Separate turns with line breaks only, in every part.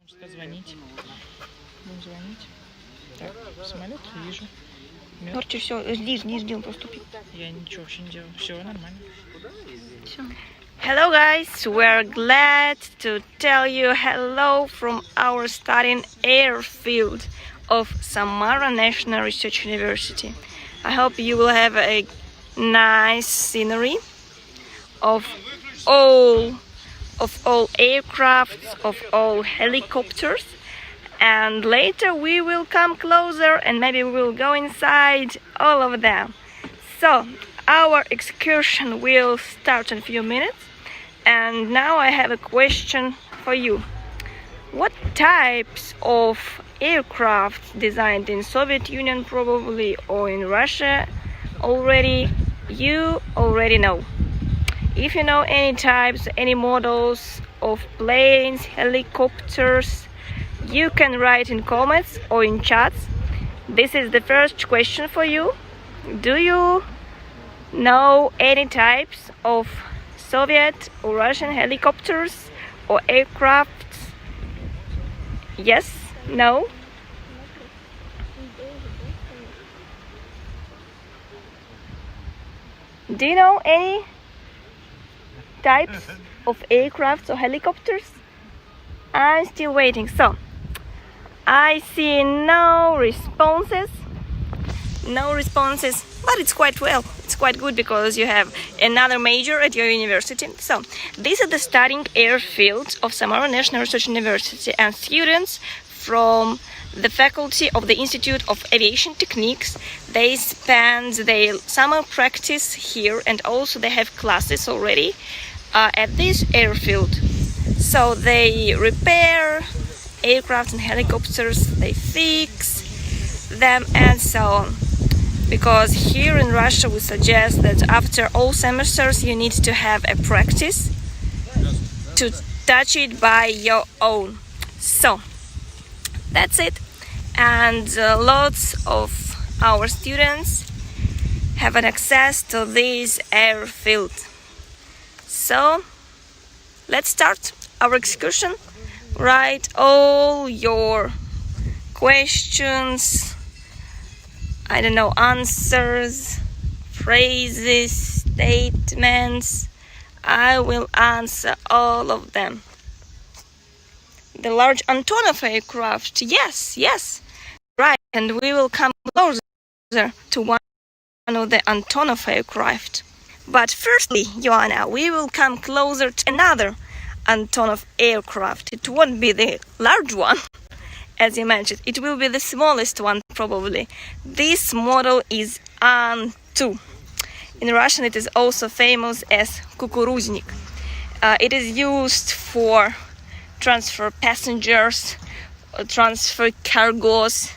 Что звонить? Будем звонить. Так, самолет вижу.
Короче, все, жди, он поступит.
Я ничего вообще не делаю. Все нормально.
Все. Hello guys, we're glad to tell you hello from our studying airfield of Samara National Research University. I hope you will have a nice scenery of all aircrafts, of all helicopters, and later we will come closer and maybe we will go inside all of them. So our excursion will start in a few minutes, and now I have a question for you. What types of aircraft designed in Soviet Union probably or in Russia already you already know? If you know any types, any models of planes, helicopters, you can write in comments or in chats. This is the first question for you. Do you know any types of Soviet or Russian helicopters or aircrafts? Yes? No? Do you know any types of aircrafts or helicopters? I'm still waiting. So I see no responses, but it's quite well. It's quite good because you have another major at your university. So this is the studying airfield of Samara National Research University, and students from the faculty of the Institute of Aviation Techniques, they spend their summer practice here, and also they have classes already at this airfield. So they repair aircraft and helicopters, they fix them and so on. Because here in Russia we suggest that after all semesters you need to have a practice to touch it by your own. So that's it. And lots of our students have an access to this airfield. So let's start our excursion. Write all your questions, I don't know, answers, phrases, statements. I will answer all of them. The large Antonov aircraft, yes, right, and we will come closer to one of the Antonov aircraft. But firstly, Joanna, we will come closer to another Antonov aircraft. It won't be the large one, as you mentioned. It will be the smallest one, probably. This model is An-2. In Russian, it is also famous as Kukuruznik. It is used for transfer passengers, transfer cargos,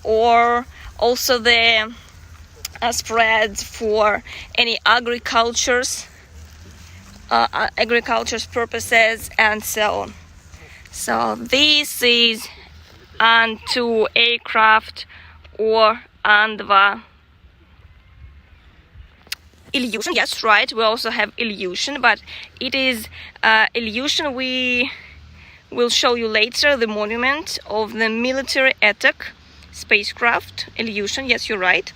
or also the spread for any agriculture's purposes and so on. So this is An-2 aircraft or An-2 Ilyushin. Yes, right, we also have Ilyushin, but it is Ilyushin. We will show you later the monument of the military attack spacecraft Ilyushin. Yes, you're right.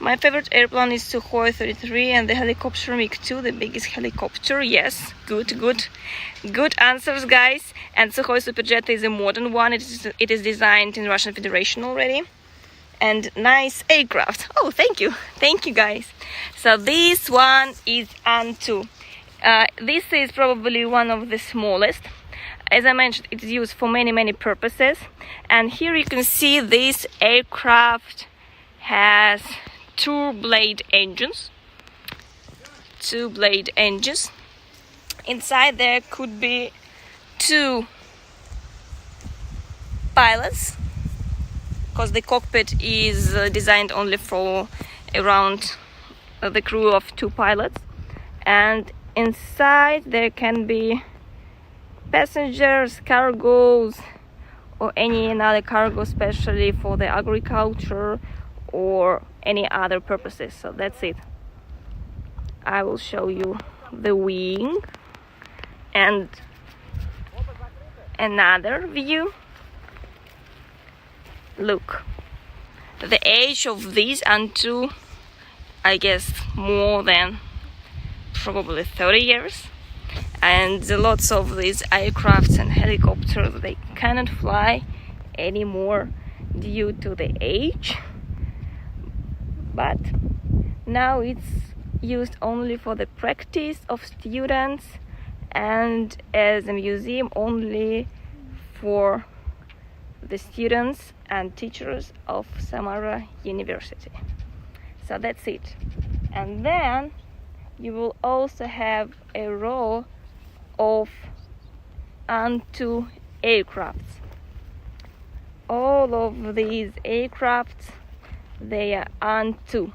My favorite airplane is Sukhoi 33 and the helicopter MiG-2, the biggest helicopter. Yes, good answers, guys. And Sukhoi Superjet is a modern one. It is designed in Russian Federation already. And nice aircraft. Oh, thank you, guys. So this one is An-2. This is probably one of the smallest. As I mentioned, it is used for many purposes. And here you can see this aircraft has two-blade engines. Inside there could be two pilots, because the cockpit is designed only for around the crew of two pilots. And inside there can be passengers, cargos, or any another cargo, especially for the agriculture or any other purposes. So that's it. I will show you the wing, and another view. Look, the age of these An-2, I guess more than probably 30 years, and lots of these aircrafts and helicopters, they cannot fly anymore due to the age, but now it's used only for the practice of students and as a museum only for the students and teachers of Samara University. So that's it. And then you will also have a row of An-2 aircrafts. All of these aircrafts, they are An-2,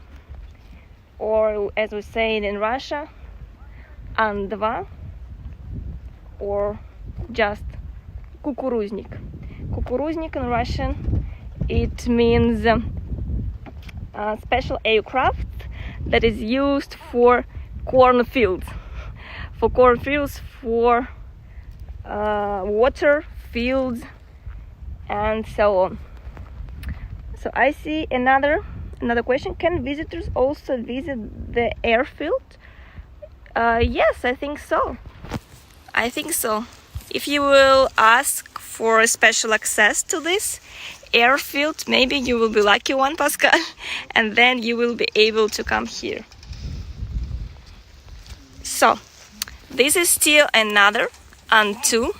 or as we say in Russia, An-2, or just Kukuruznik. Kukuruznik in Russian, it means a special aircraft that is used for cornfields, for water fields, and so on. So I see another question. Can visitors also visit the airfield? Yes, I think so. If you will ask for a special access to this airfield, maybe you will be lucky one, Pascal, and then you will be able to come here. So this is still another An-2.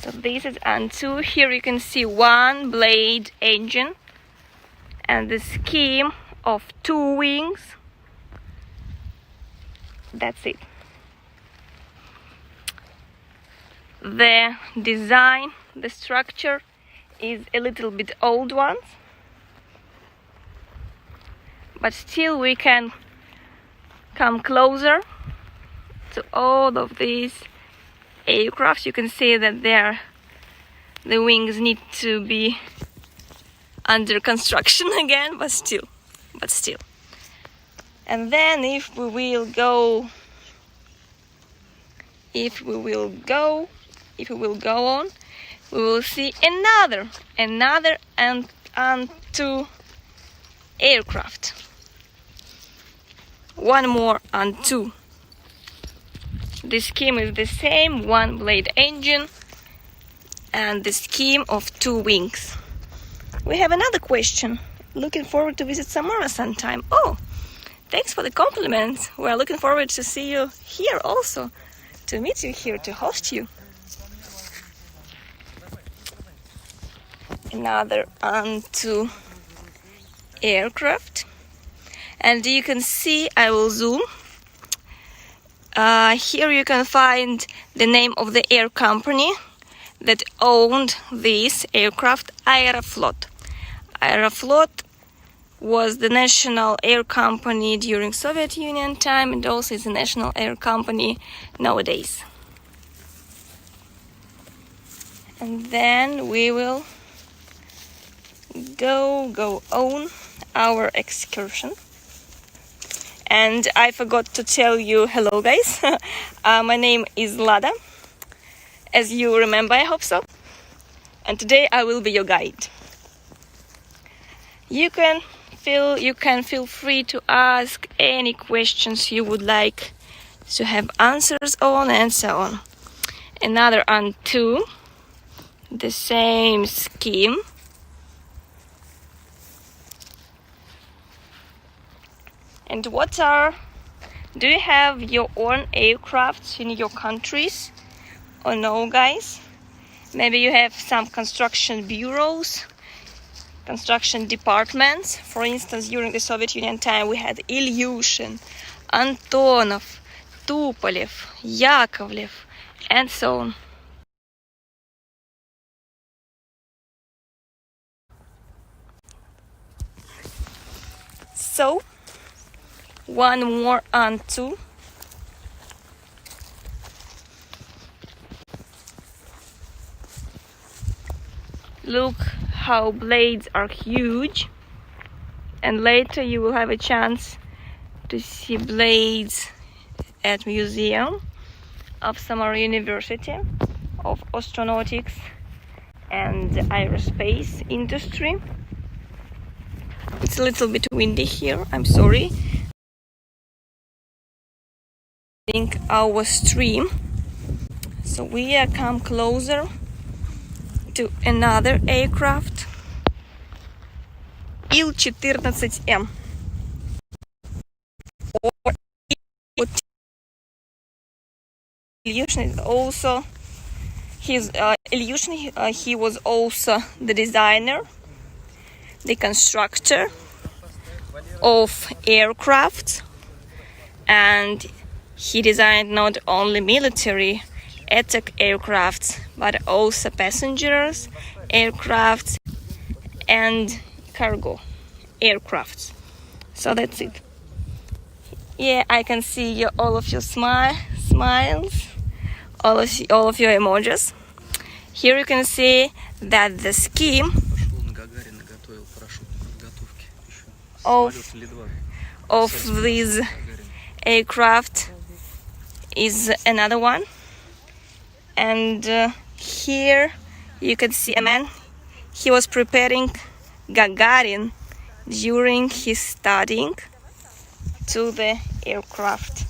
So this is An-2. Here you can see one blade engine and the scheme of 2 wings. That's it. The design, the structure is a little bit old one, but still we can come closer to all of these aircrafts. You can see that the wings need to be under construction again, but still. And then if we will go on, we will see another An-2 aircraft. One more An-2. The scheme is the same, one blade engine and the scheme of 2 wings. We have another question. Looking forward to visit Samara sometime. Oh, thanks for the compliments. We are looking forward to see you here also, to meet you here, to host you. Another An-2 aircraft. And you can see, I will zoom. Here you can find the name of the air company that owned this aircraft, Aeroflot. Aeroflot was the national air company during Soviet Union time, and also is a national air company nowadays. And then we will go on our excursion. And I forgot to tell you hello, guys. My name is Lada, as you remember, I hope so. And today I will be your guide. You can feel free to ask any questions you would like to have answers on, and so on. Another An-2, the same scheme. And do you have your own aircrafts in your countries or no, guys? Maybe you have some construction bureaus, construction departments. For instance, during the Soviet Union time we had Ilyushin, Antonov, Tupolev, Yakovlev, and so on. So, one more An-2. Look how blades are huge, and later you will have a chance to see blades at Museum of Samara University of Astronautics and Aerospace Industry. It's a little bit windy here, I'm sorry. I think our stream. So we are come closer to another aircraft, Ил-14М. Or Ilyushin also. Ilyushin, he was also the designer, the constructor of aircraft, and he designed not only military attack aircrafts but also passengers aircrafts and cargo aircrafts. So that's it. Yeah, I can see all of your smiles, all of your emojis. Here you can see that the scheme of this aircraft is another one. And here you can see a man. He was preparing Gagarin during his studying to the aircraft.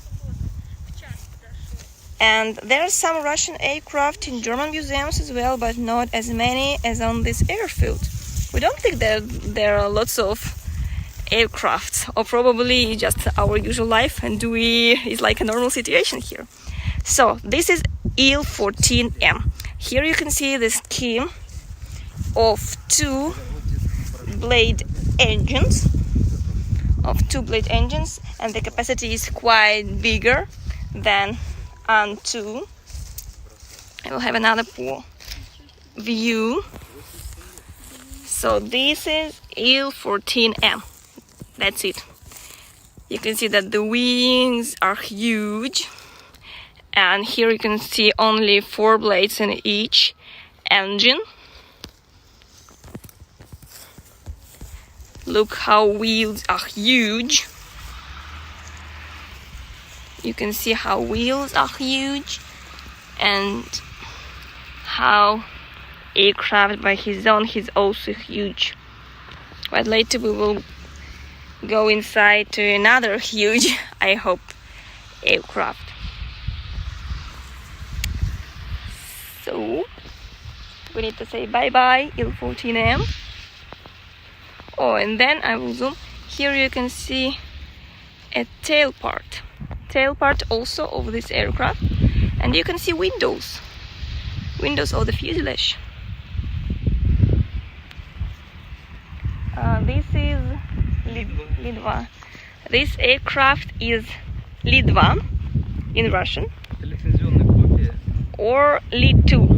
And there are some Russian aircraft in German museums as well, but not as many as on this airfield. We don't think that there are lots of aircraft, or probably just our usual life, and it's like a normal situation here. So this is Il-14M. Here you can see the scheme of two blade engines, and the capacity is quite bigger than An-2. I will have another view. So this is Il-14M. That's it. You can see that the wings are huge, and here you can see only 4 blades in each engine. Look how wheels are huge. You can see how wheels are huge and how aircraft by his own is also huge. But later we will go inside to another huge, I hope, aircraft. So we need to say bye-bye, Il-14M. Oh, and then I will zoom. Here you can see a tail part also of this aircraft, and you can see windows of the fuselage. This is Lidva. This aircraft is Lidva in Russian, or Lid-2.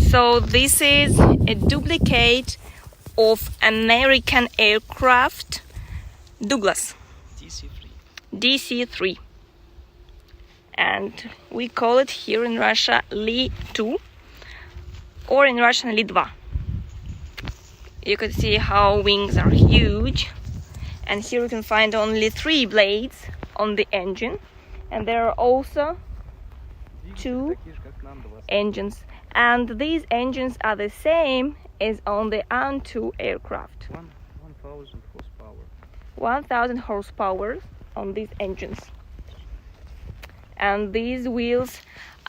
So this is a duplicate of American aircraft Douglas DC-3, and we call it here in Russia Li-2, or in Russian Lidva. You can see how wings are huge, and here you can find only 3 blades on the engine, and there are also 2 engines, and these engines are the same as on the An-2 aircraft. 1000 horsepower on these engines, and these wheels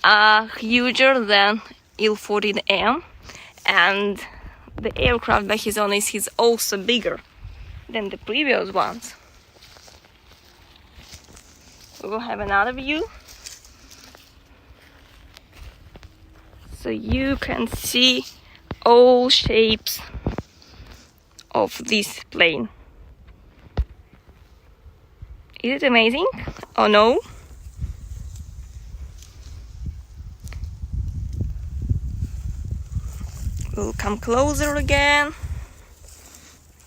are huger than Il-14M, and the aircraft by his own is also bigger than the previous ones. We will have another view, so you can see all shapes of this plane. Is it amazing or no? We'll come closer again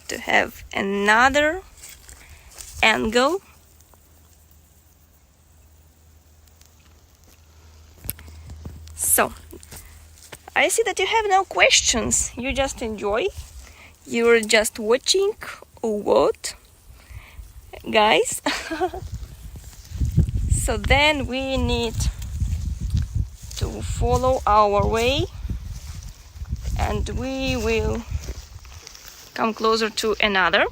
to have another angle. So I see that you have no questions. You just enjoy. You're just watching or what, guys? So then we need to follow our way, and we will come closer to another.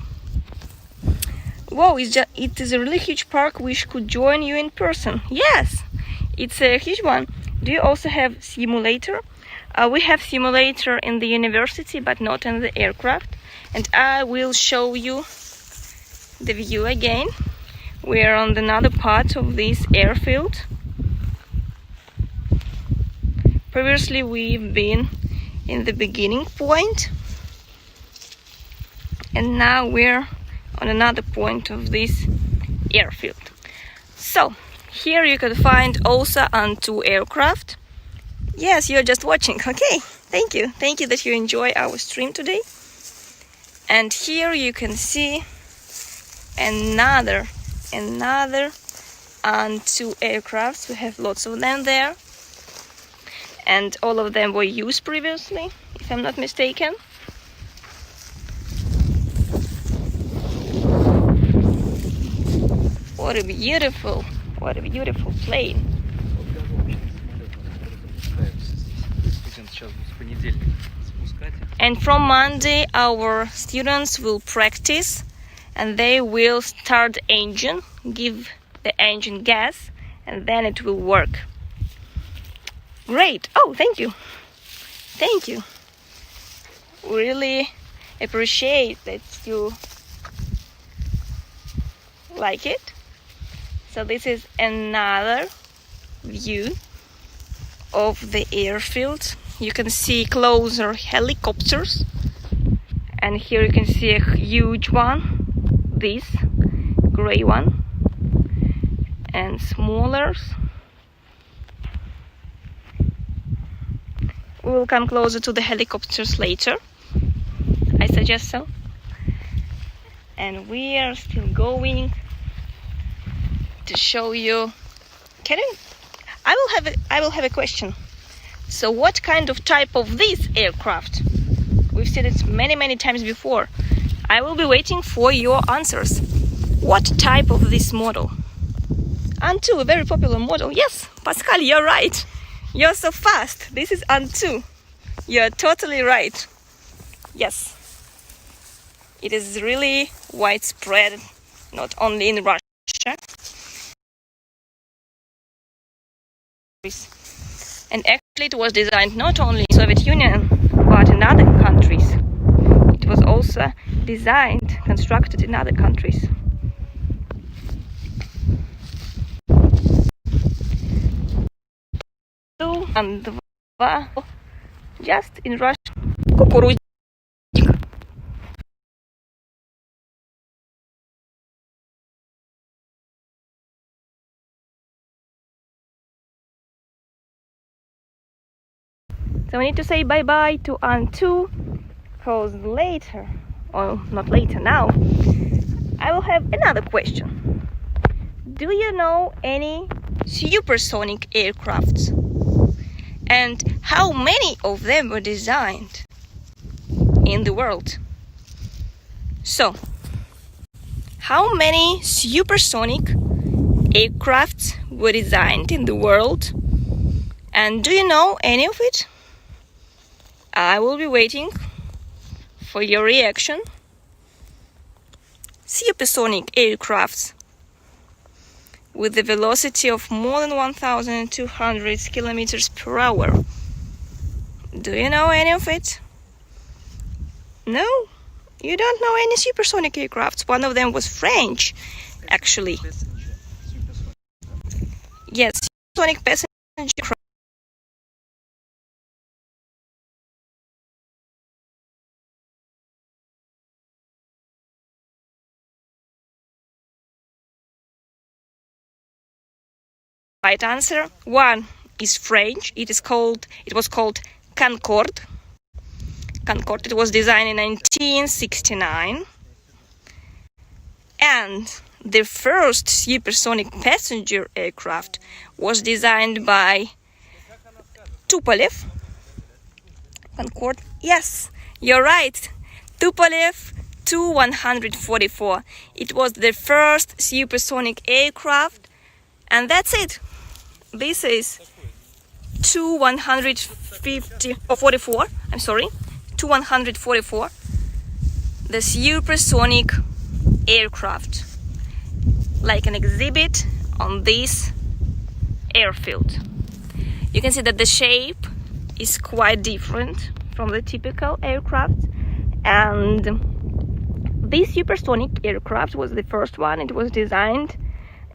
Wow, it is a really huge park. We could join you in person. Yes, it's a huge one. Do you also have simulator? We have simulator in the university, but not in the aircraft. And I will show you the view again. We are on another part of this airfield. Previously, we've been in the beginning point, and now we're on another point of this airfield. So here you can find also An-2 aircraft. Yes, you're just watching. Okay, thank you that you enjoy our stream today. And here you can see another An-2 aircraft. We have lots of them there, and all of them were used previously, if I'm not mistaken. What a beautiful plane. And from Monday our students will practice, and they will start the engine, give the engine gas, and then it will work. Great. Oh, thank you. Really appreciate that you like it. So this is another view of the airfield. You can see closer helicopters, and here you can see a huge one, this gray one, and smaller. We will come closer to the helicopters later, I suggest so. And we are still going to show you. I will have a question. So what kind of type of this aircraft? We've seen it many times before. I will be waiting for your answers. What type of this model? An-2, a very popular model. Yes, Pascal, you're right. You're so fast. This is An-2. You're totally right. Yes. It is really widespread, not only in Russia. And actually it was designed not only in the Soviet Union, but in other countries. It was also designed, constructed in other countries. And just in Russia. Кукурузник. So we need to say bye-bye to An-2, because later, or not later, now, I will have another question. Do you know any supersonic aircrafts? And how many of them were designed in the world? So, how many supersonic aircrafts were designed in the world? And do you know any of it? I will be waiting for your reaction. Supersonic aircrafts with the velocity of more than 1,200 kilometers per hour. Do you know any of it? No? You don't know any supersonic aircrafts? One of them was French, actually. Yes, supersonic passenger aircraft. Right answer. One is French. It was called Concorde. Concorde. It was designed in 1969. And the first supersonic passenger aircraft was designed by Tupolev. Concorde. Yes, you're right. Tupolev Tu-144. It was the first supersonic aircraft, and that's it. This is Tu-144. I'm sorry, Tu-144, the supersonic aircraft, like an exhibit on this airfield. You can see that the shape is quite different from the typical aircraft, and this supersonic aircraft was the first one. It was designed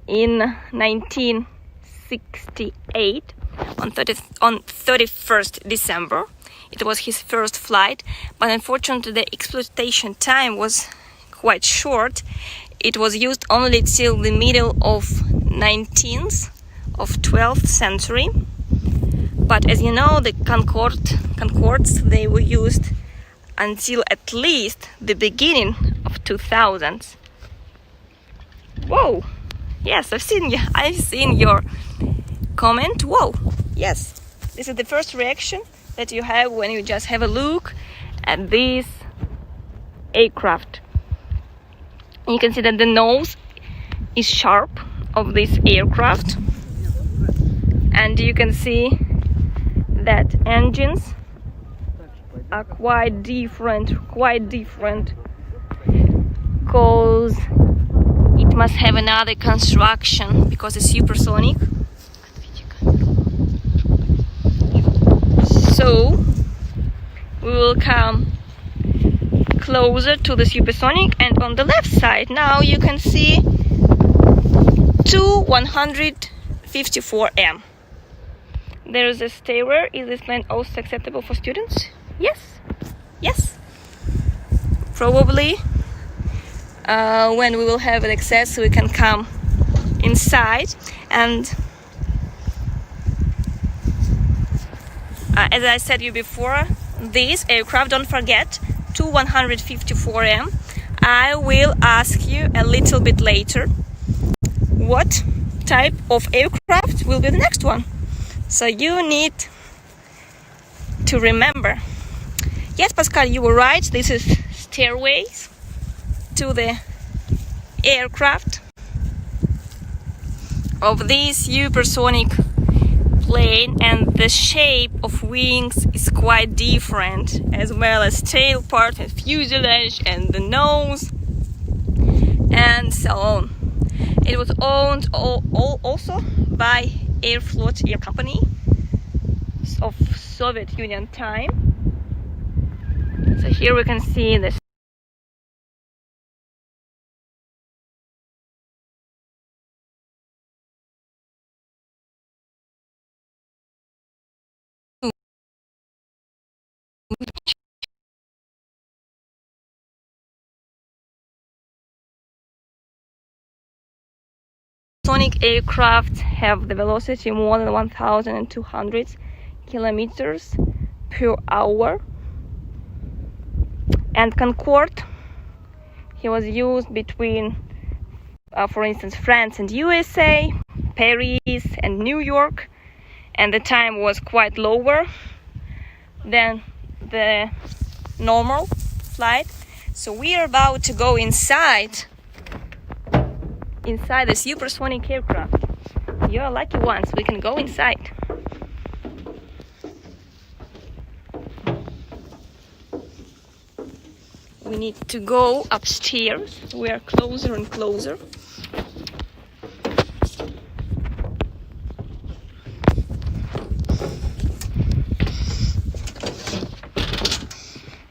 in 1968 on 31st December. It was his first flight, but unfortunately the exploitation time was quite short. It was used only till the middle of 12th century. But as you know, the Concords, they were used until at least the beginning of 2000s. Whoa! Yes, I've seen your comment. Whoa! Yes, this is the first reaction that you have when you just have a look at this aircraft. You can see that the nose is sharp of this aircraft, and you can see that engines are quite different, because it must have another construction because it's supersonic. So we will come closer to the supersonic, and on the left side now you can see Tu-154M. There is a stairway. Is this plan also acceptable for students? Yes. Probably when we will have an access, we can come inside. And as I said you before, this aircraft, don't forget, Tu-154M. I will ask you a little bit later what type of aircraft will be the next one. So you need to remember. Yes, Pascal, you were right. This is stairways to the aircraft of this supersonic plane, and the shape of wings is quite different, as well as tail part and fuselage and the nose and so on. It was owned also by Aeroflot Air Company of Soviet Union time. So here we can see this supersonic aircraft have the velocity more than 1,200 kilometers per hour. And Concorde, he was used between, for instance, France and USA, Paris and New York, and the time was quite lower than the normal flight. So we are about to go inside the supersonic aircraft. You're lucky ones, we can go inside. We need to go upstairs. We are closer and closer.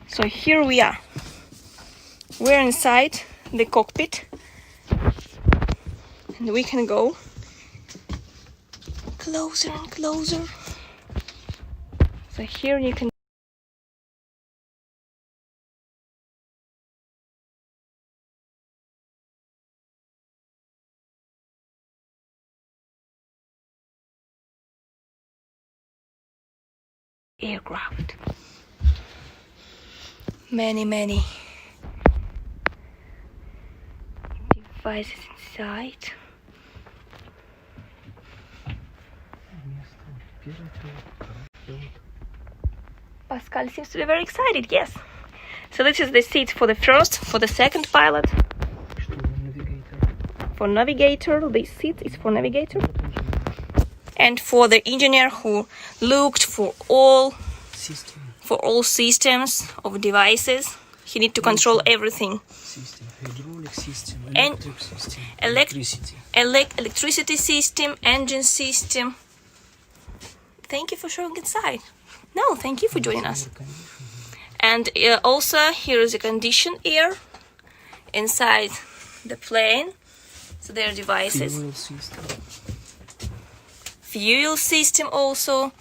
So here we are. We're inside the cockpit, and we can go closer and closer. So here you can aircraft. Many devices inside. Pascal seems to be very excited. Yes, So this is the seat for the first, for the second pilot. For navigator, this seat is for navigator. And for the engineer who looked for all systems of devices. He need to control everything.
System, hydraulic system,
And
electric system, electricity.
Electricity system, engine system. Thank you for showing inside. No, thank you for joining us. And also here is a conditioned air inside the plane. So there are devices.
Fuel system.
Fuel system also.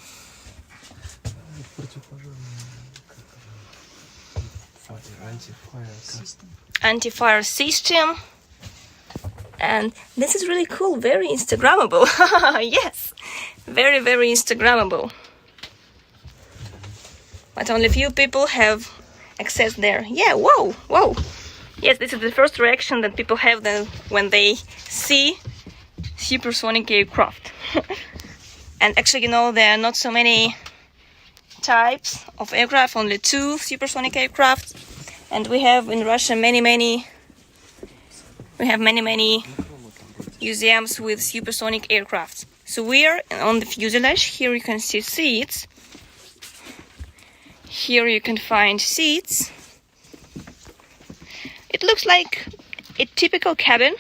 Anti-fire system. And this is really cool, very Instagrammable. Yes, very, very Instagrammable. But only few people have access there. Yeah, whoa, whoa. Yes, this is the first reaction that people have when they see supersonic aircraft. And actually, you know, there are not so many types of aircraft, only 2 supersonic aircraft. And we have in Russia many museums with supersonic aircrafts. So we are on the fuselage. Here you can see seats. Here you can find seats. It looks like a typical cabin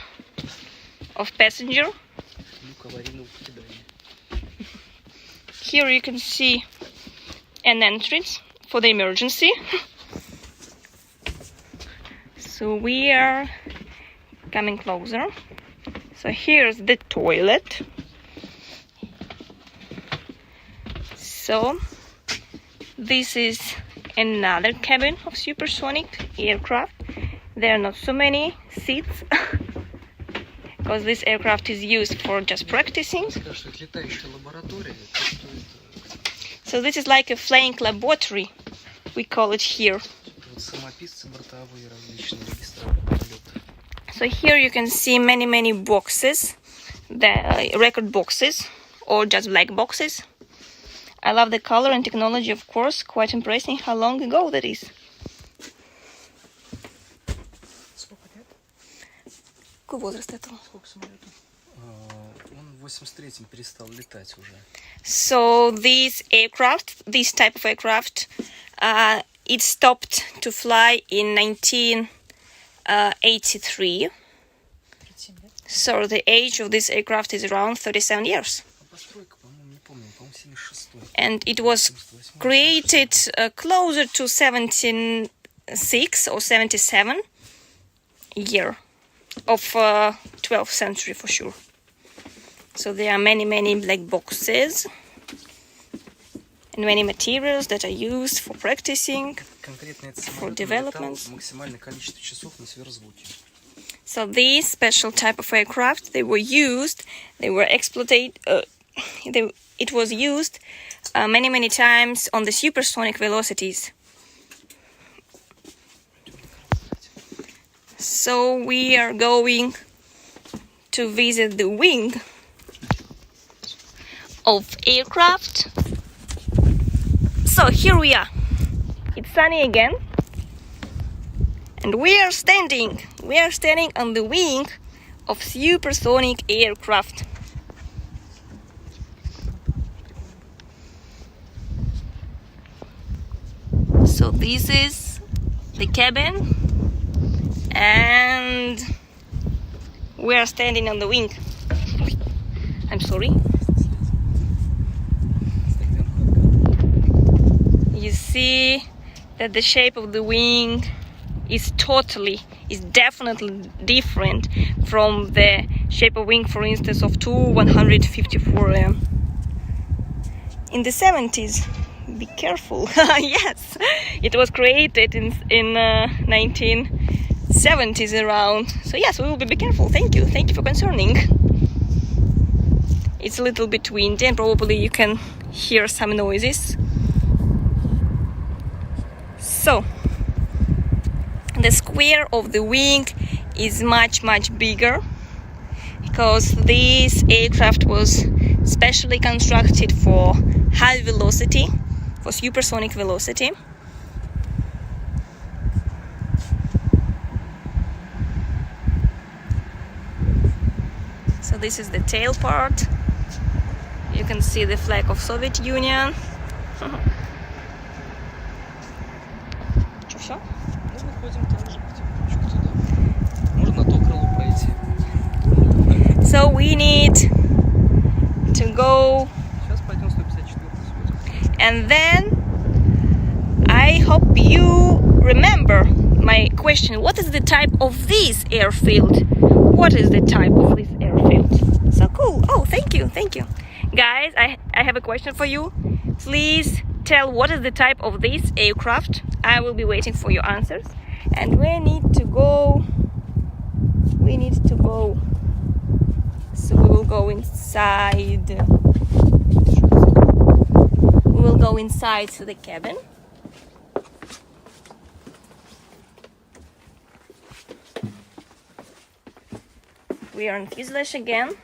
of passenger. Here you can see an entrance for the emergency. So we are coming closer. So here's the toilet. So this is another cabin of supersonic aircraft. There are not so many seats because this aircraft is used for just practicing. So this is like a flying laboratory, we call it here. So here you can see many boxes, the record boxes or just black boxes. I love the color and technology, of course, quite impressive how long ago that is. Какой возраст этого?
Он в 83-м перестал летать уже.
So this type of aircraft, it stopped to fly in 1983. So the age of this aircraft is around 37 years. And it was created closer to 76 or 77 year of 12th century for sure. So there are many black boxes and many materials that are used for practicing, for development. So these special type of aircraft, it was used many times on the supersonic velocities. So we are going to visit the wing of aircraft. So here we are. It's sunny again. And we are standing on the wing of supersonic aircraft. So this is the cabin and we are standing on the wing. I'm sorry. You see that the shape of the wing is definitely different from the shape of wing, for instance, of Tu-154M. In the 70s, be careful. Yes, it was created in 1970s around. So yes, we will be careful. Thank you for concerning. It's a little bit windy and probably you can hear some noises. So the square of the wing is much bigger because this aircraft was specially constructed for high velocity, for supersonic velocity. this is the tail part. You can see the flag of Soviet Union. Что, всё?
Ну, выходим там же, чуть туда. Можно на то крыло пройти.
So we need to go,
Сейчас пойдем 154 сюда.
and then I hope you remember my question. What is the type of this airfield? What is the type of this airfield? So cool. Oh, thank you. Guys, I have a question for you. Please tell what is the type of this aircraft. I will be waiting for your answers. And we need to go. So we will go inside. We will go inside to the cabin. We are on fuselage again.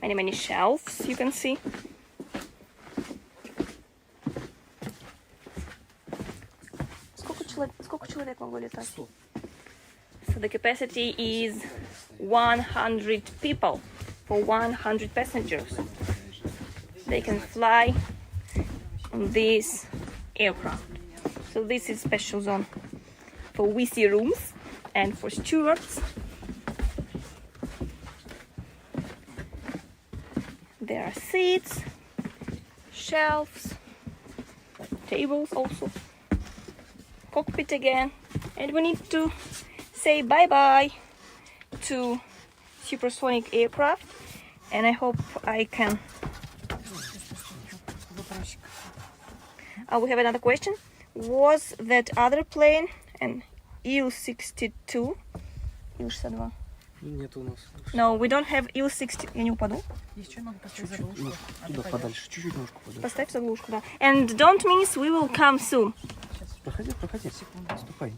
Many shelves you can see. Сколько человек могло летать?
100.
So the capacity is 100 people for 100 passengers. They can fly on this aircraft. So this is special zone for WC rooms and for stewards. There are seats, shelves, tables also, cockpit again, and we need to say bye-bye to supersonic aircraft, and I hope I can. We have another question. Was that other plane an Il-62? Il-62.
Нет у нас.
No, we don't have Il-60. Я не упаду.
Ну, туда подальше, чуть-чуть ножку подальше.
Поставь заглушку, да. And don't miss, we will come soon.
Проходи, секунду, ступай.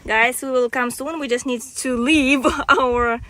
Guys, we will come soon. We just need to leave our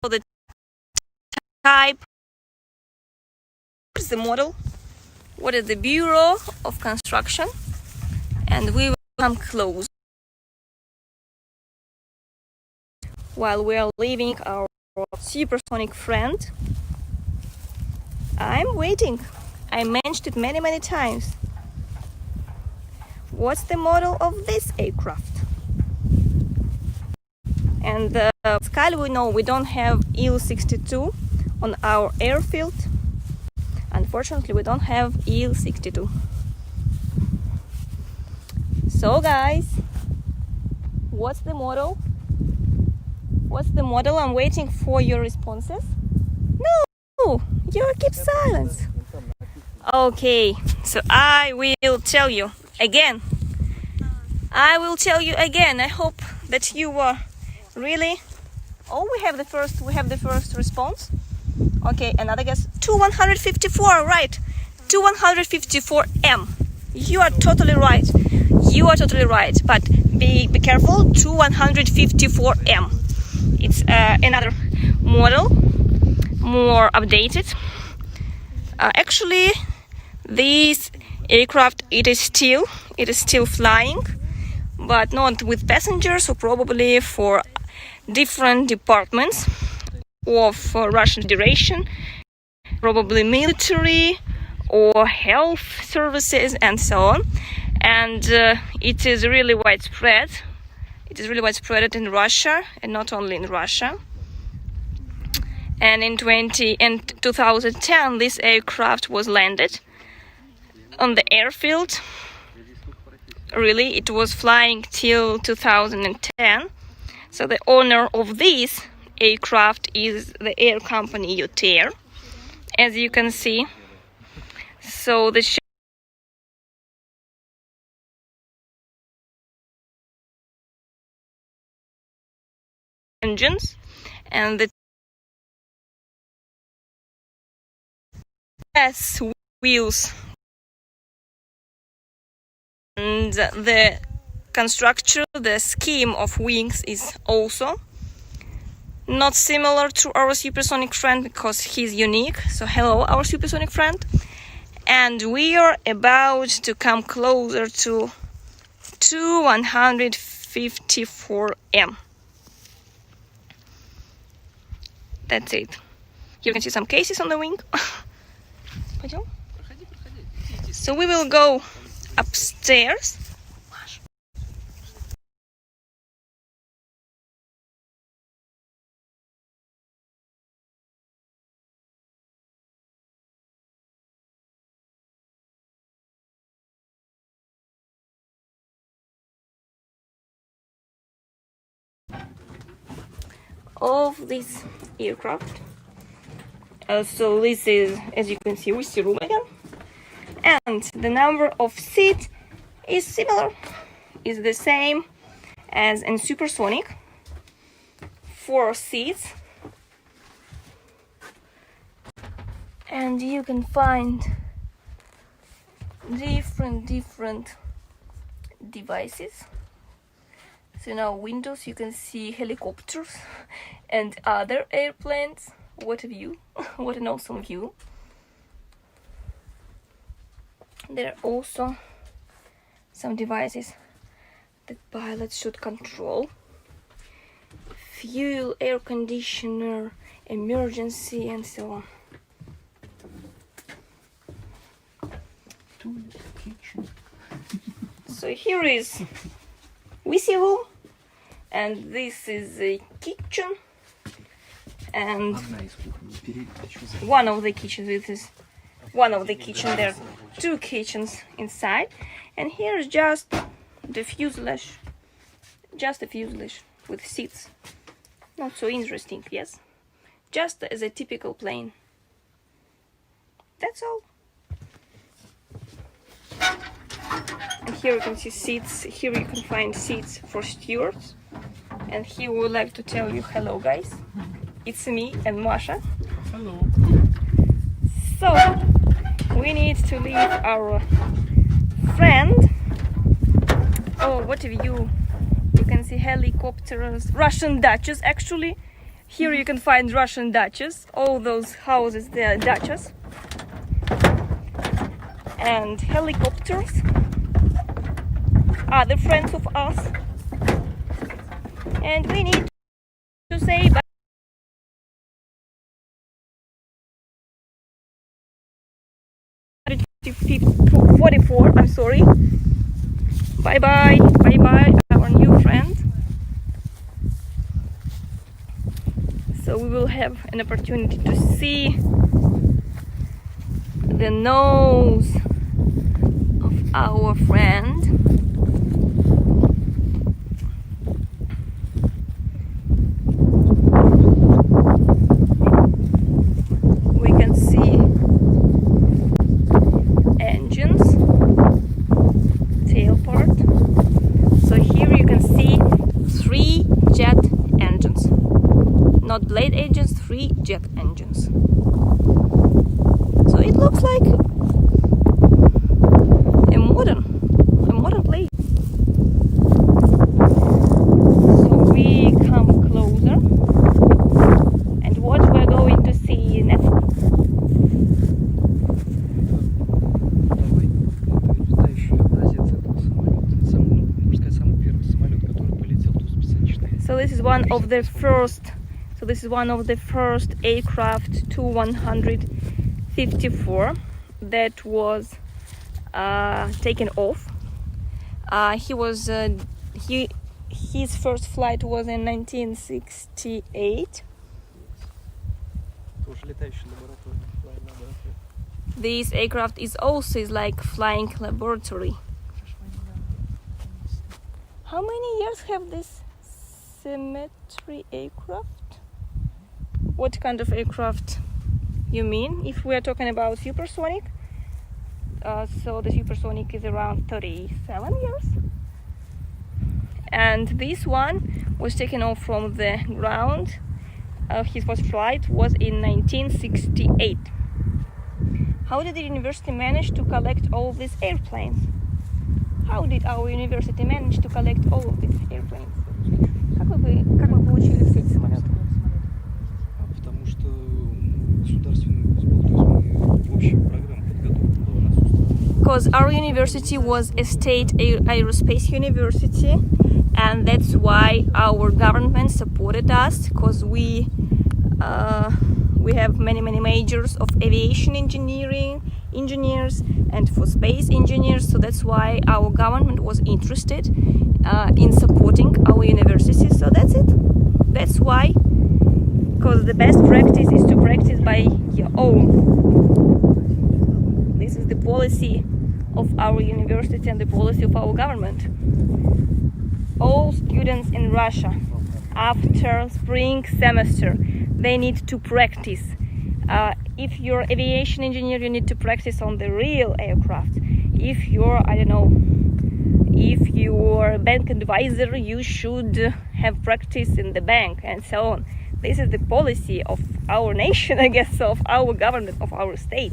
the type. What is the model? What is the Bureau of Construction? And we will come close while we are leaving our supersonic friend. I'm waiting. I mentioned it many times. What's the model of this aircraft? And the Sky, we know we don't have Il-62 on our airfield. Unfortunately, we don't have Il-62. So guys, what's the model? What's the model? I'm waiting for your responses. No, you keep silence. Okay, so I will tell you again. I hope that you were really. Oh, we have the first response. Okay, another guess. 2154, right? 2154M. You are totally right. But be careful. 2154M. It's another model, more updated. Actually, this aircraft it is still flying, but not with passengers, so probably for different departments. of Russian Federation, probably military or health services and so on. And it is really widespread. It is really widespread in Russia, and not only in Russia. And in 2010, this aircraft was landed on the airfield. Really, it was flying till 2010. So the owner of this aircraft is the air company UTair, as you can see. So the engines and the S wheels, and the construction, the scheme of wings is also not similar to our supersonic friend because he's unique. So hello, our supersonic friend. And we are about to come closer to 154M. That's it. You can see some cases on the wing. Пойдем? So we will go upstairs. Of this aircraft. So this is, as you can see, we see room again, and the number of seats is similar, is the same as in supersonic. 4 seats, and you can find different devices. So now windows, you can see helicopters and other airplanes. What a view, what an awesome view. There are also some devices that pilots should control. Fuel, air conditioner, emergency, and so on. So here is WC room, and this is a kitchen. And one of the kitchens, this is one of the kitchen. There are 2 kitchens inside, and here's just the fuselage, just a fuselage with seats. Not so interesting, yes, just as a typical plane. That's all. And here you can see seats. Here you can find seats for stewards. And here we would like to tell you hello, guys. It's me and Masha.
Hello.
So we need to leave our friend. Oh, what a view! You can see helicopters, Russian daches actually. Here you can find Russian daches. All those houses, they are daches. And helicopters. Other friends of us. And we need to say bye. 44, I'm sorry. Bye bye, bye bye, our new friend. So we will have an opportunity to see the nose of our friend. We can see engines, tail part. So here you can see 3 jet engines, not blade engines, 3 jet engines. So it looks like a modern plane. So we come closer, and what we're going to see next. So this is one of the first So this is one of the first aircraft Tu-154 that was taken off. His first flight was in 1968.
Тоже летающая лаборатория. Flying laboratory.
This aircraft is also like flying laboratory. How many years have this symmetry aircraft? What kind of aircraft you mean? If we are talking about supersonic, so the supersonic is around 37 years. And this one was taken off from the ground. His first flight was in 1968. How did the university manage to collect all these airplanes? How did our university manage to collect all of these airplanes? Как вы получили все эти самолеты?
Потому что государственный вуз был, то есть мы общая программа подготовки была нас устраивала.
Because our university was a state aerospace university, and that's why our government supported us, because we have many majors of aviation engineers and for space engineers, so that's why our government was interested in supporting our university. So that's it. That's why, because the best practice is to practice by your own. This is the policy of our university and the policy of our government. All students in Russia, after spring semester, they need to practice. If you're aviation engineer, you need to practice on the real aircraft. If you're, if you're a bank advisor, you should have practice in the bank and so on. This is the policy of our nation, I guess, of our government, of our state.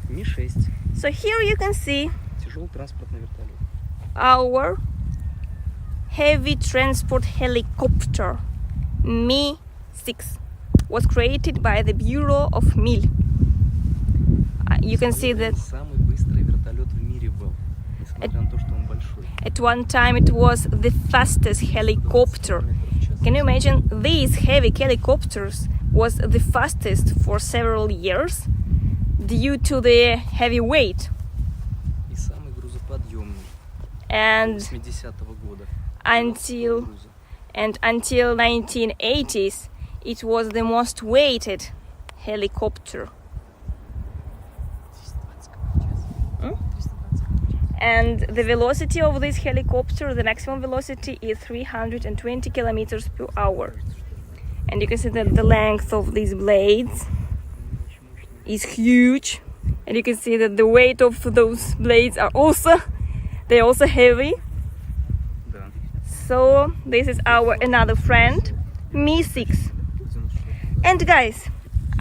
Ми-6.
So here you can see
Тяжелый транспортный вертолет.
our heavy transport helicopter Mi-6 was created by the Bureau of Mil. You can see that
Самый быстрый вертолет в мире был, несмотря на то, что он большой.
at one time it was the fastest helicopter. Can you imagine? These heavy helicopters was the fastest for several years due to the heavy weight.
И самый грузоподъемный.
And
80-го года.
until 1980s, it was the most weighted helicopter. And the velocity of this helicopter, the maximum velocity is 320 kilometers per hour. And you can see that the length of these blades is huge. And you can see that the weight of those blades are also heavy.
Да.
So this is our another friend, Mi-6. And guys,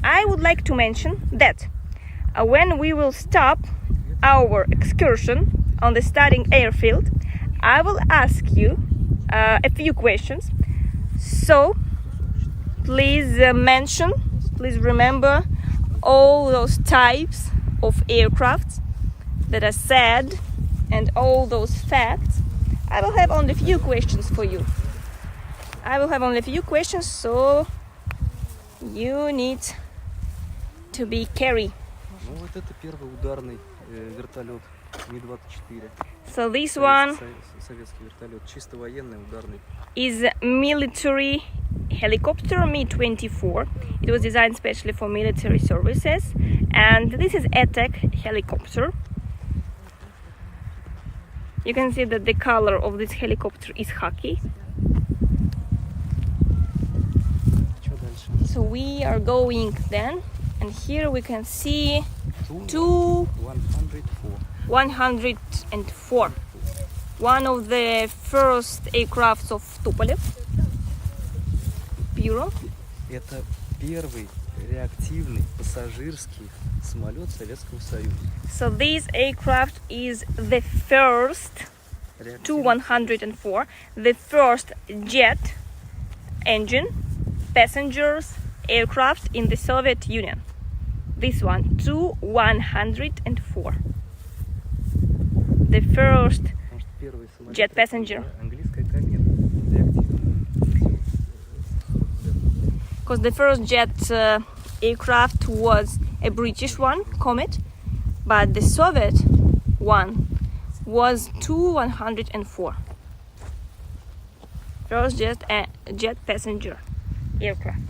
I would like to mention that when we will stop our excursion on the studying airfield, I will ask you a few questions. So please please remember all those types of aircrafts that are said and all those facts. I will have only a few questions for you. So you need to be careful.
Ну вот это первый ударный вертолет Ми-24.
So this one
Советский вертолет, чисто военный, ударный.
is military helicopter Mi-24. It was designed specially for military services, and this is attack helicopter. You can see that the color of this helicopter is khaki.
Что дальше?
So we are going then, and here we can see
Ту-104.
104, one of the first aircrafts of Tupolev Bureau.
Это первый реактивный пассажирский самолет Советского Союза.
So this aircraft is the first Tu-104, the first jet engine passengers aircraft in the Soviet Union. This one, Tu-104. The first
Потому что первый самолет
jet passenger.
Английская комета для активного.
Because the first jet aircraft was a British one, Comet, but the Soviet one was Tu-104. First jet passenger aircraft.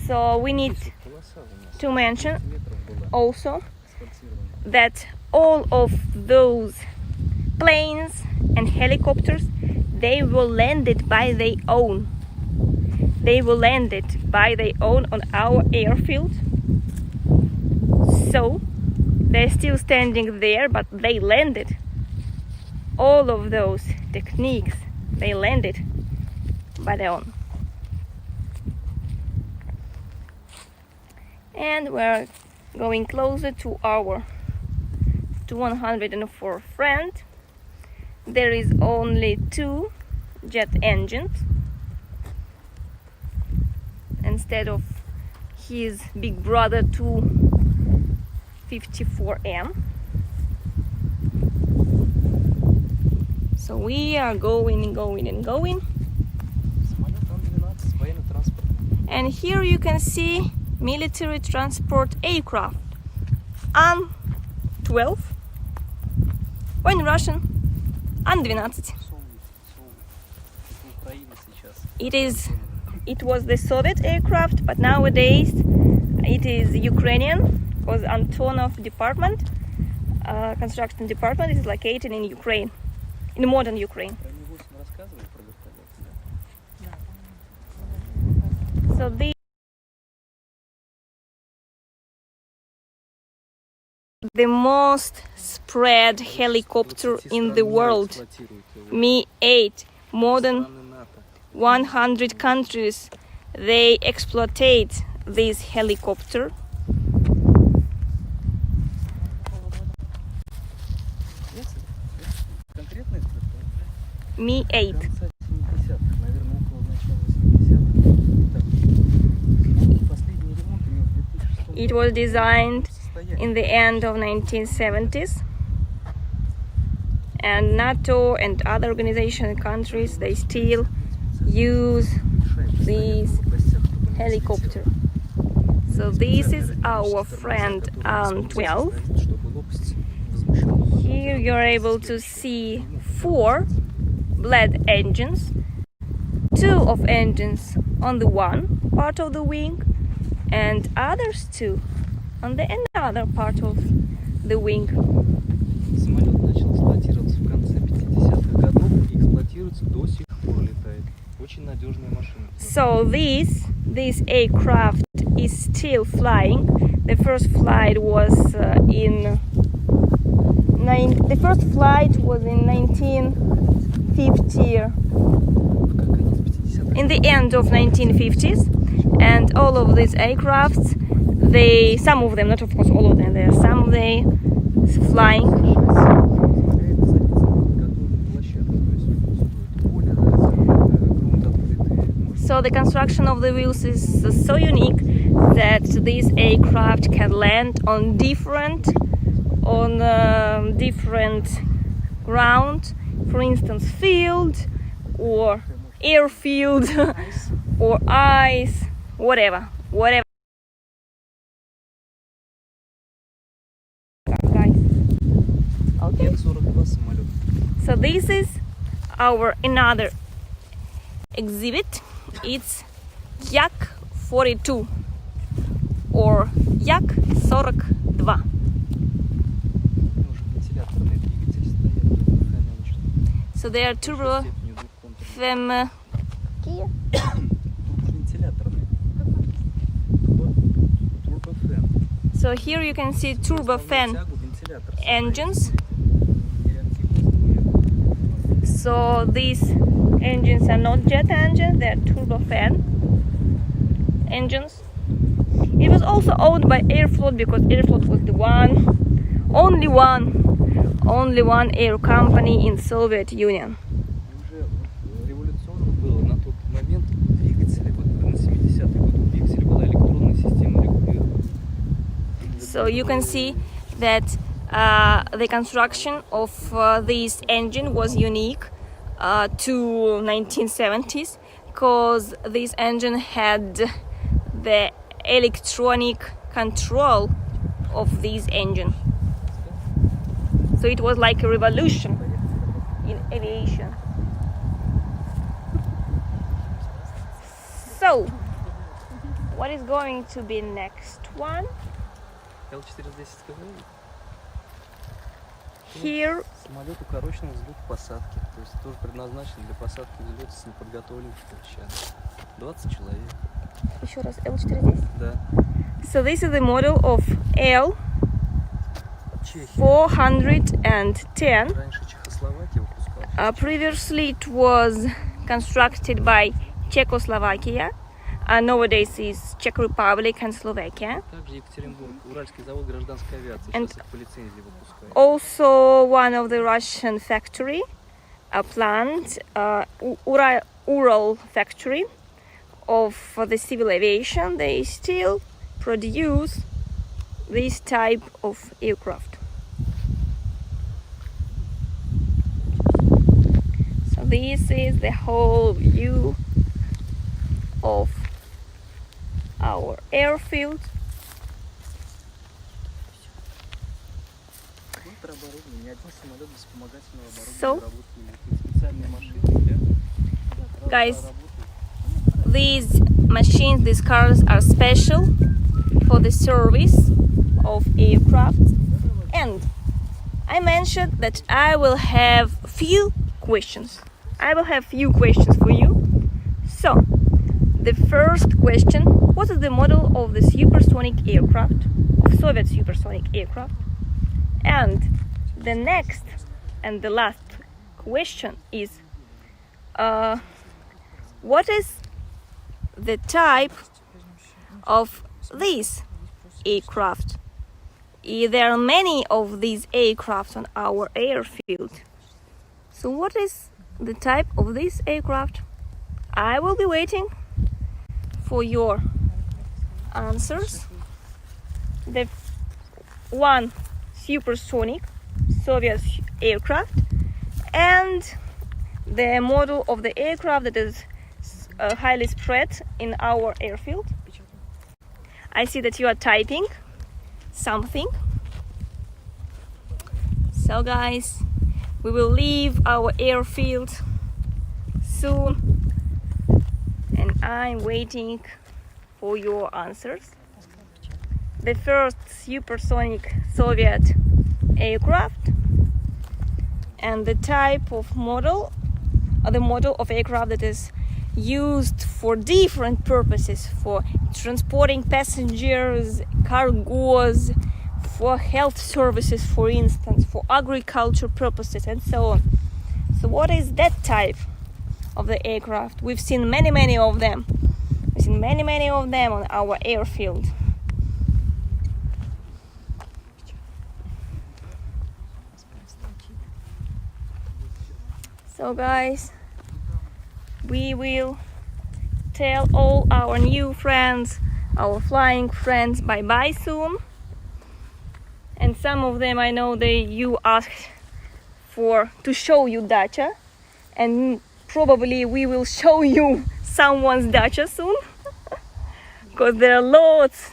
So we need
Полоса у нас.
to mention
Метров была
also
асфальтирована.
that all of those planes and helicopters, they were landed by their own. They were landed by their own on our airfield. So they're still standing there, but they landed. All of those techniques, they landed by their own. And we're going closer to our 104 friend. There is only 2 jet engines instead of his big brother 254M. So we are going and going and going.
Самолет Ан-12, военный транспорт.
And here you can see military transport aircraft An-12, or in Russian An-12.
Совы. Это Украина сейчас.
It was the Soviet aircraft, but nowadays it is Ukrainian, because Antonov department, construction department, is located in Ukraine, in modern Ukraine.
Про него рассказывали про вертолет.
So the most spread helicopter in the world, Mi-8, more than 100 countries, they exploitate this helicopter.
Конкретно это
Mi-8.
конца 70-х, наверное, около начала 80-х. Так. Ну, последний ремонт у него в 2006
It was designed
состоянии.
in the end of 1970s, and NATO and other organizations and countries, they still use this helicopter. So this is our friend An-12. Here you're able to see 4 blade engines, 2 of engines on the one part of the wing and others 2 on the another part of the wing.
Самолет начал эксплуатироваться в конце 50-х годов и эксплуатируется до сих пор, летает. Очень надежная машина.
So this aircraft is still flying. The first flight was in 1950, in the end of 1950s, and all of these aircrafts, some of them, not of course all of them, there are some of them flying. So the construction of the wheels is so unique that this aircraft can land on different ground, for instance field or airfield or ice, whatever. Guys. Okay.
Ан-42 самолет.
So this is our another exhibit. It's Yak-42 or Yak-42.
Вентиляторные двигатели стоят турбофен.
So they are turbo fem.
Турбовентиляторные. Турбофен.
So here you can see turbofan engines. So these engines are not jet engines, they're turbofan engines. It was also owned by Aeroflot because Aeroflot was the only one air company in Soviet Union.
Уже революционно было на тот момент двигатели, вот на 70-й год у двигателя была электронная система регулирования.
So you can see that the construction of this engine was unique to 1970s because this engine had the electronic control of this engine. So it was like a revolution in aviation. So, what is going to be next one?
Л-410 сказали?
Here,
Самолет укорочен взлет к посадке. То есть тоже предназначен для посадки и взлета с неподготовленных сейчас. 20 человек.
еще раз, L410.
Да.
So this is the model of
Чехия.
L410.
Раньше Чехословакия выпускала.
Previously it was constructed by Czechoslovakia. Nowadays is Czech Republic and Slovakia.
Также Екатеринбург, Уральский завод гражданской авиации.
And
Сейчас их по лицензии выпускают.
Also one of the Russian factory, a plant, Ural factory of the civil aviation. They still produce this type of aircraft. So this is the whole view of our airfield.
Оборудование. Ни один самолет без вспомогательного оборудования
So,
работает. Специальные машины для
guys,
работы.
these machines, these cars are special for the service of aircraft. And I mentioned that I will have few questions. I will have few questions for you. So, the first question: what is the model of the supersonic aircraft, of Soviet supersonic aircraft? And the next and the last question is: what is the type of this aircraft? There are many of these aircraft on our airfield. So what is the type of this aircraft? I will be waiting for your answers. The one supersonic Soviet aircraft and the model of the aircraft that is highly spread in our airfield. I see that you are typing something. So guys, we will leave our airfield soon and I'm waiting for your answers. The first supersonic Soviet aircraft and the type of model, the model of aircraft that is used for different purposes, for transporting passengers, cargos, for health services, for instance, for agriculture purposes, and so on. So what is that type of the aircraft? We've seen many of them. We've seen many of them on our airfield. So guys, we will tell all our new friends, our flying friends, bye-bye soon. And some of them, I know you asked to show you dacha, and probably we will show you someone's dacha soon, because there are lots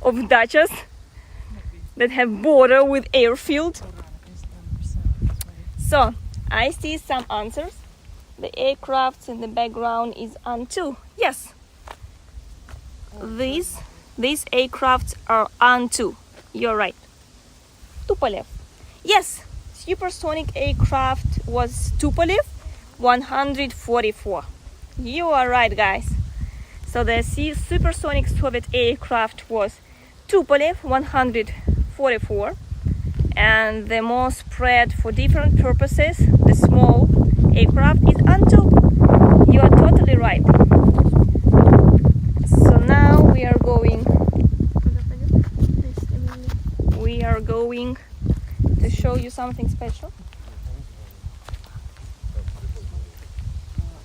of dachas that have border with airfield. So I see some answers. The aircraft in the background is An-2. Yes, these aircrafts are An-2. You're right. Tupolev. Yes, supersonic aircraft was Tupolev 144. You are right, guys. So the supersonic Soviet aircraft was Tupolev 144, and the more spread for different purposes, the small aircraft is An-2. You are totally right. So now we are going to show you something special.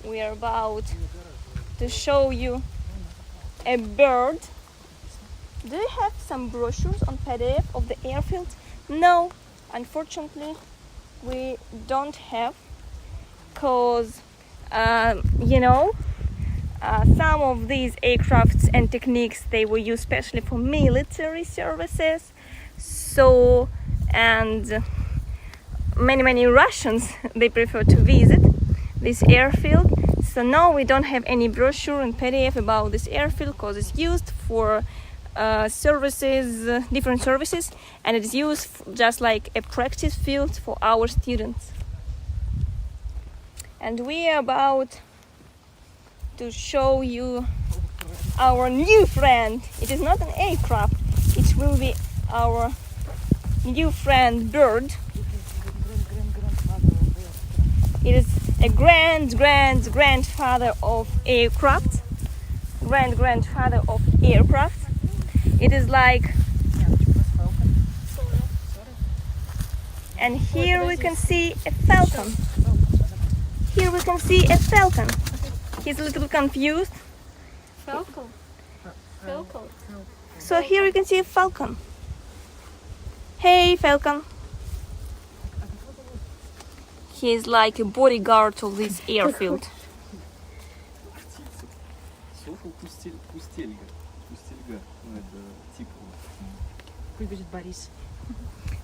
We are about to show you a bird. Do you have some brochures on PDF of the airfield? No, unfortunately, we don't have, because some of these aircrafts and techniques, they were used especially for military services. So, and many Russians, they prefer to visit this airfield. So now we don't have any brochure and PDF about this airfield, because it's used for services, different services, and it is used just like a practice field for our students. And we are about to show you our new friend. It is not an aircraft, it will be our new friend bird. It is a grandfather of aircraft. Grandfather of aircraft. It is like, and here we can see a falcon. Here we can see a falcon. He's a little confused.
Falcon. Falcon.
So here you can see a falcon. Hey, falcon. He's like a bodyguard of this airfield.
Софу Пустельга. Пустельга. Ну, это тип.
Пусть будет Борис.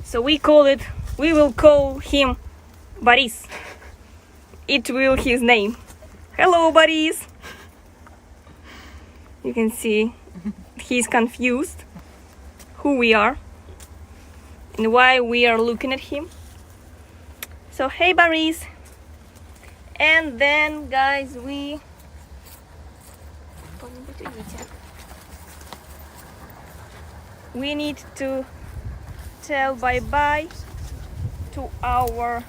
So we will call him Boris. It will his name. Hello, Boris. You can see he's confused who we are and why we are looking at him. So hey, Boris. And then, guys, we need to tell bye-bye to our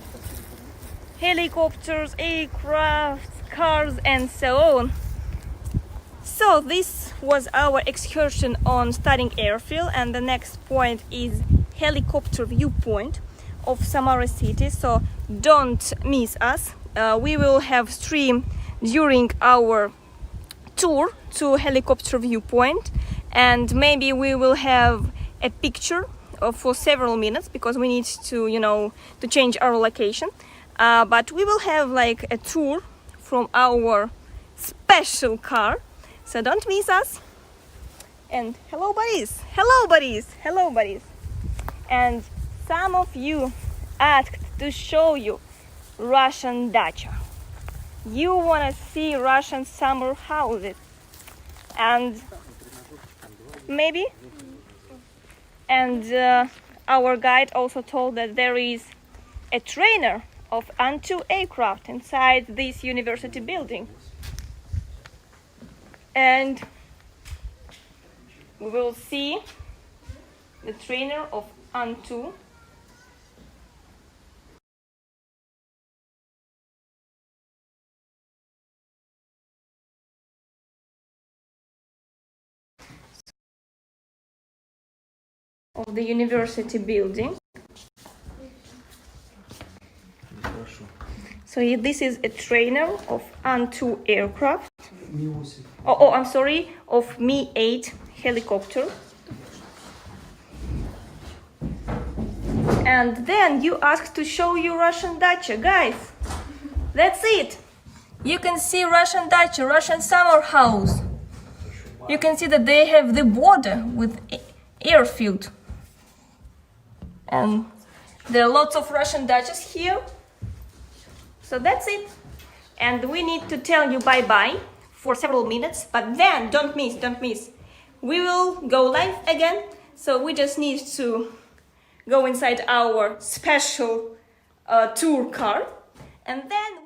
helicopters, aircraft, cars, and so on. So this was our excursion on Starting Airfield, and the next point is helicopter viewpoint of Samara city. So don't miss us. We will have stream during our tour to helicopter viewpoint, and maybe we will have a picture for several minutes, because we need to to change our location, but we will have like a tour from our special car. So don't miss us. And hello, buddies. Hello, buddies. Hello, buddies. And some of you asked to show you Russian dacha. You want to see Russian summer houses, and maybe, and our guide also told that there is a trainer of An-2 aircraft inside this university building, and we will see the trainer of An-2. Of the university building. So this is a trainer of An-2 aircraft. I'm sorry, of Mi-8 helicopter. And then you asked to show you Russian dacha. Guys, that's it. You can see Russian dacha, Russian summer house. You can see that they have the border with airfield. And there are lots of Russian dachas here. So that's it. And we need to tell you bye-bye for several minutes, but then don't miss. We will go live again, so we just need to go inside our special tour car, and then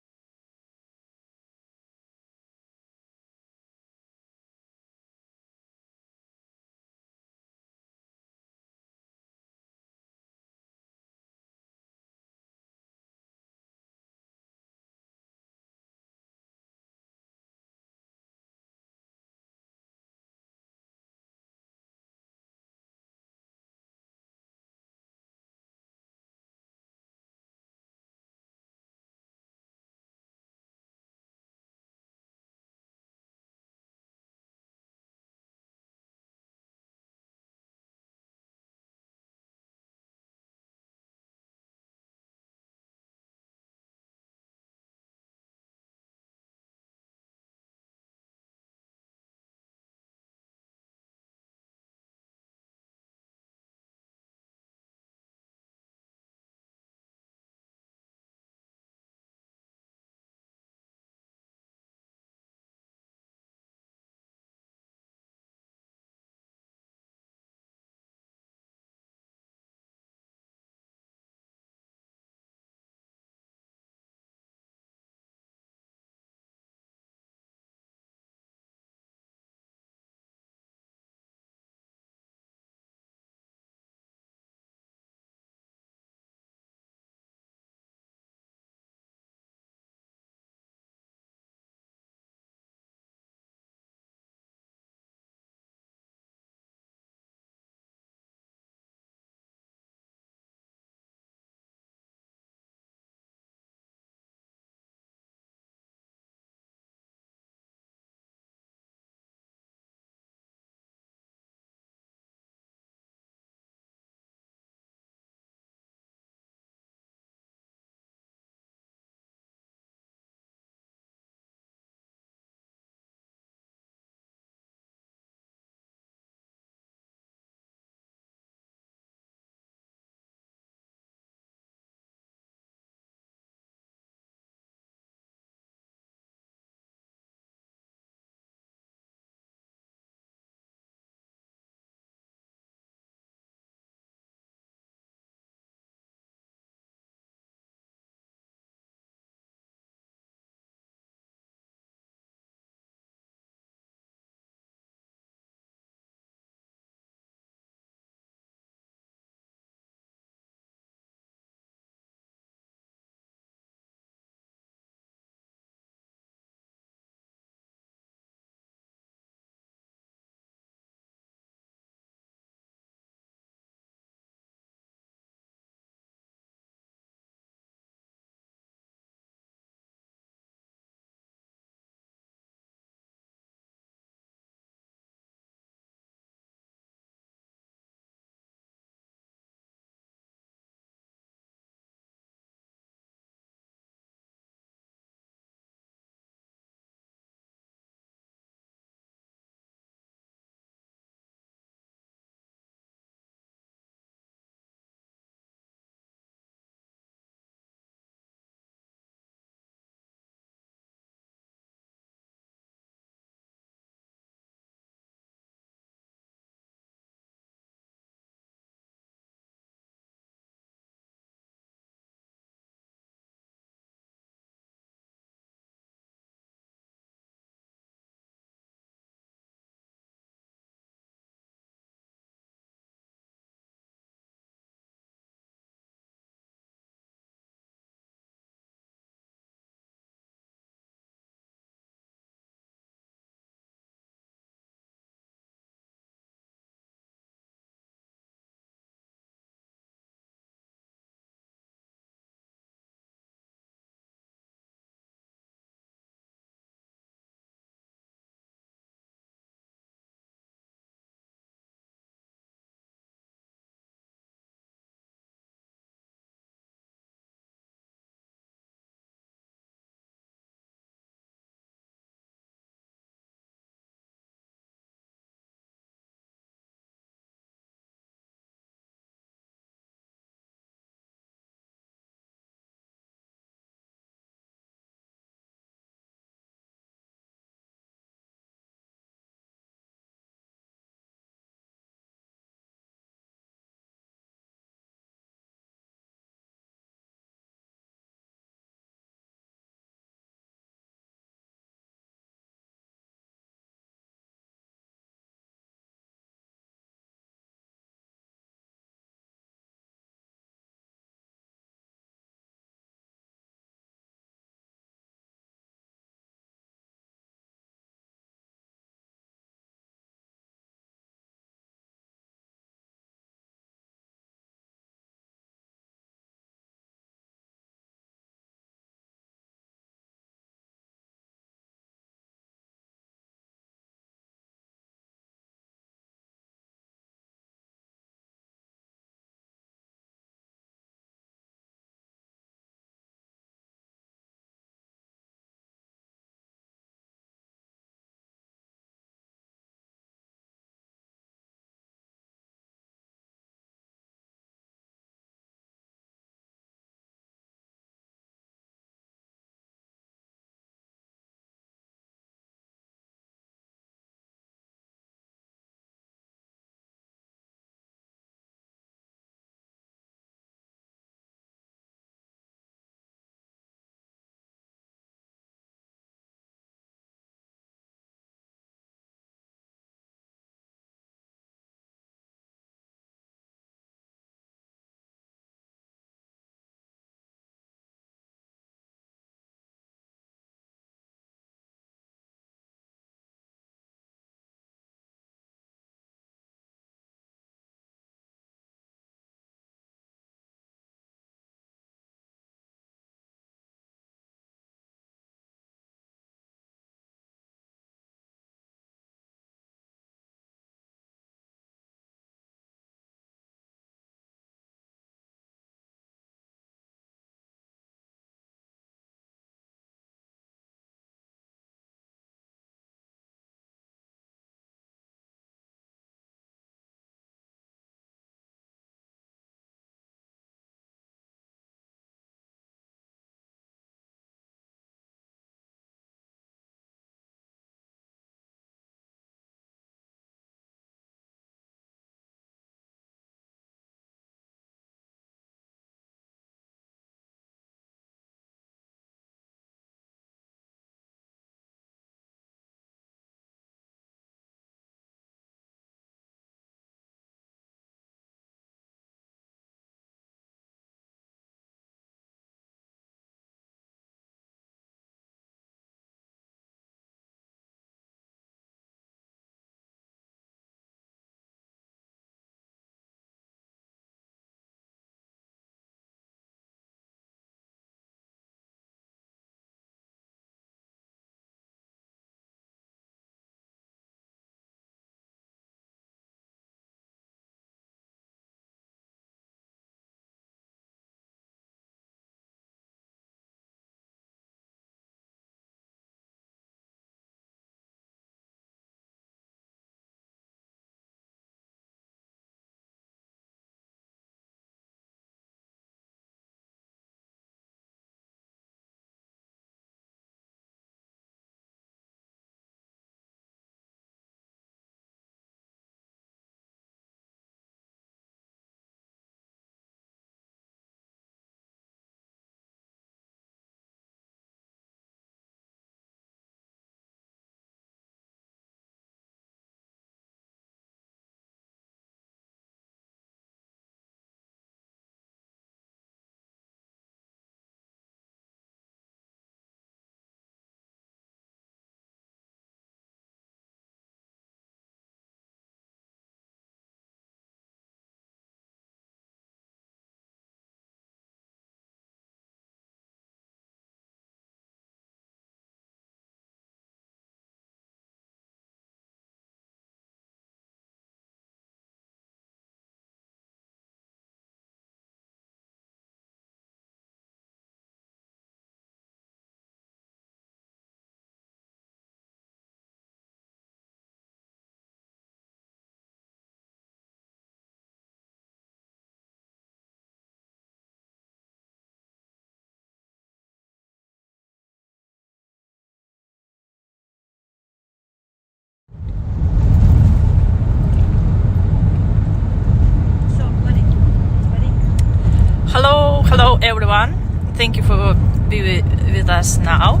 Hello everyone, thank you for being with us now.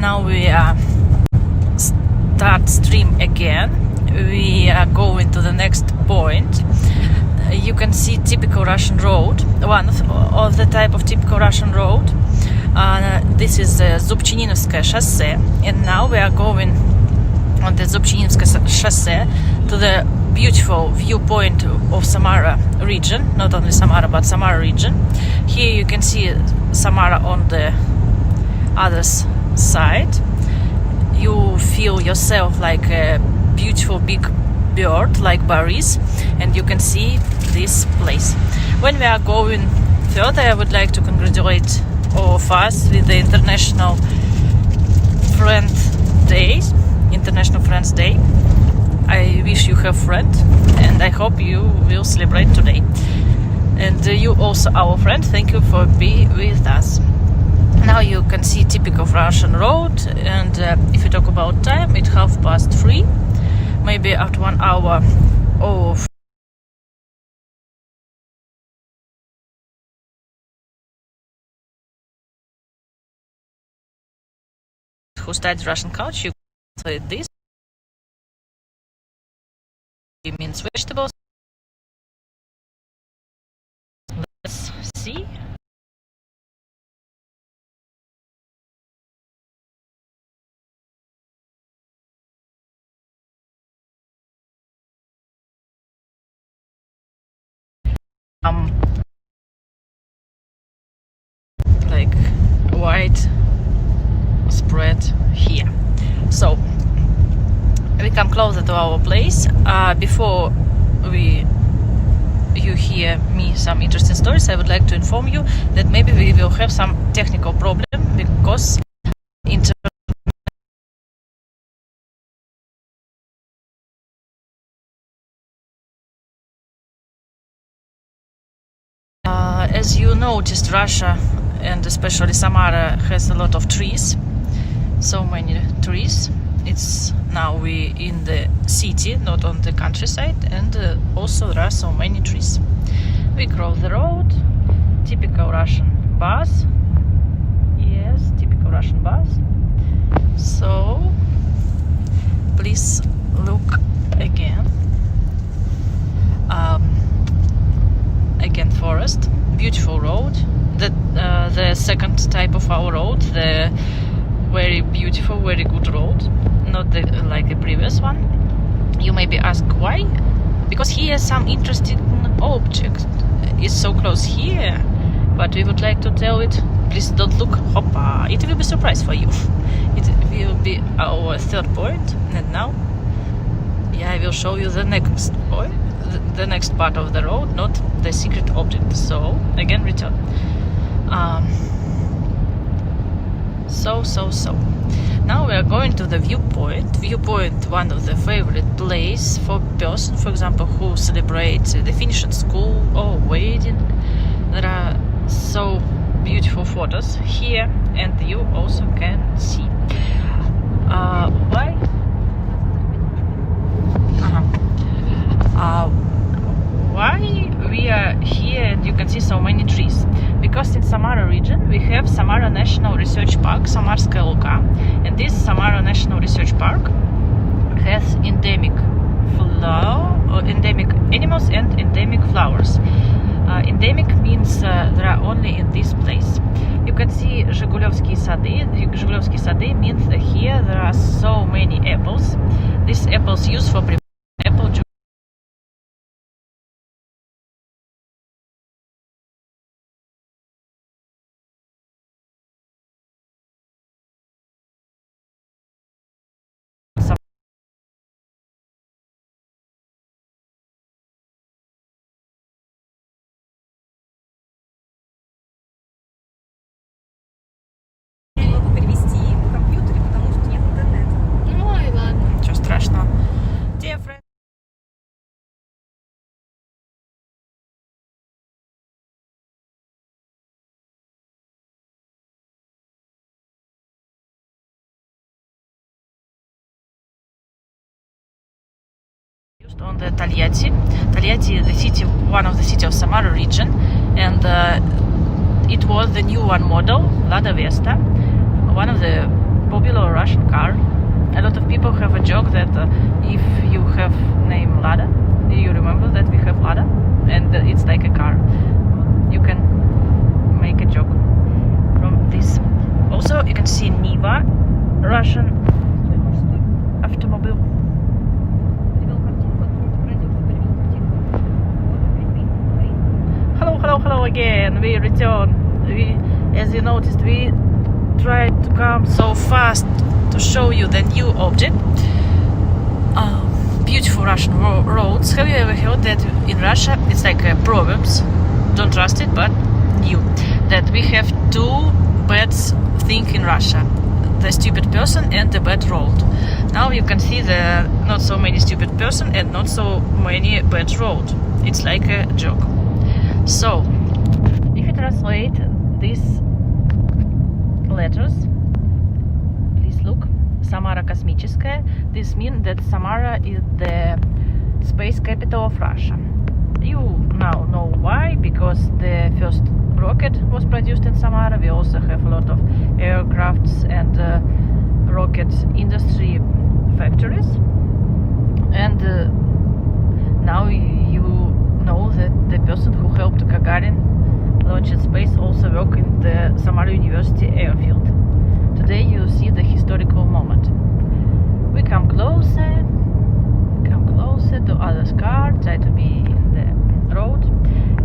Now we start stream again. We are going to the next point. You can see typical Russian road, one of the type of typical Russian road. This is the Zubchininovskaya Chaussee, and now we are going on the Zubchininovskaya Chaussee to the beautiful viewpoint of Samara region, not only Samara but Samara region. Here you can see Samara on the other side. You feel yourself like a beautiful big bird like Boris, and you can see this place. When we are going further, I would like to congratulate all of us with the International Friends Day. I wish you have friend, and I hope you will celebrate today. And you also our friend, thank you for being with us. Now you can see typical Russian road, and if you talk about time, it's 3:30. Maybe after 1 hour of who studies Russian culture, you can this. It means vegetables. Let's see. Like white spread here. So we come closer to our place. Before you hear me some interesting stories, I would like to inform you that maybe we will have some technical problem because as you noticed, Russia and especially Samara has a lot of trees, so many trees. It's now we in the city, not on the countryside, and also there are so many trees. We cross the road, typical Russian bus. Yes, typical Russian bus. So please look again. Again, forest, beautiful road. The second type of our road, the very beautiful, very good road, not like the previous one. You maybe ask why? Because here some interesting object is so close here, but we would like to tell it. Please don't look. Hoppa! It will be a surprise for you. It will be our third point, and now, yeah, I will show you the next point, the next part of the road, not the secret object. So again, return. So now we are going to the viewpoint. Viewpoint, one of the favorite place for person, for example, who celebrates the finish at school or wedding. There are so beautiful photos here, and you also can see why we are here, and you can see so many trees. Because in Samara region we have Samara National Research Park, Samarskaya Luka, and this Samara National Research Park has endemic animals and endemic flowers. Endemic means there are only in this place. You can see Zhigulevsky Sady. Zhigulevsky Sady means that here there are so many apples. These apples used for apple juice. Ничего страшного. Dear friend. On the Taliati, the city, one of the city of Samara region, and it was the new one model, Lada Vesta, one of the popular Russian car. A lot of people have a joke that if you have name Lada, you remember that we have Lada, and it's like a car. You can make a joke from this. Also, you can see Niva, Russian automobile. Hello again. We return. As you noticed, we tried to come so fast to show you the new object. Beautiful Russian roads. Have you ever heard that in Russia it's like proverbs? Don't trust it, but new. That we have two bad things in Russia: the stupid person and the bad road. Now you can see the not so many stupid person and not so many bad road. It's like a joke. So, if you translate these letters, please look. Samara Космическая. This means that Samara is the space capital of Russia. You now know why, because the first rocket was produced in Samara. We also have a lot of aircrafts and rocket industry factories. And now you know that the person who helped Gagarin launch in space also worked in the Samara University airfield. Today you see the historical moment. We come closer to other car, try to be in the road.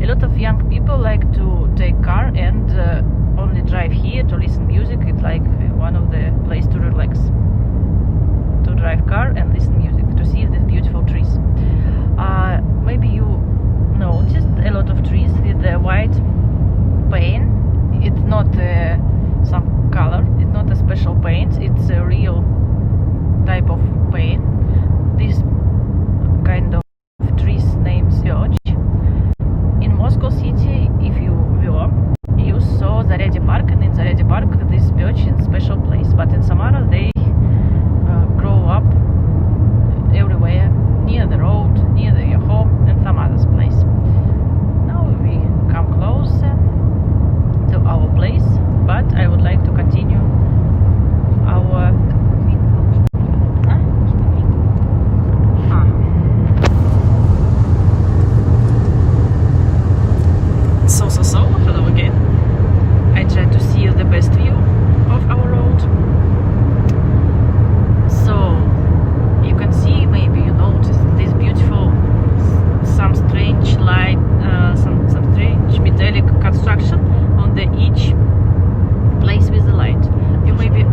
A lot of young people like to take car and only drive here to listen music. It's like one of the place to relax, to drive car and listen music, to see these beautiful trees. Maybe you noticed a lot of trees with the white paint. It's not some color, it's not a special paint, it's a real type of paint. This kind of trees named Serge. In Moscow city, if you were, you saw Zarядье Park, and in Zarядье Park this birch in special place. But in Samara they grow up everywhere, near the road, near your home, and some other place. Now we come closer to our place, but I would like to continue our so hello again. I try to see the best view of our road. So you can see, maybe you noticed this beautiful, some strange light, some strange metallic construction on the each place with the light. You maybe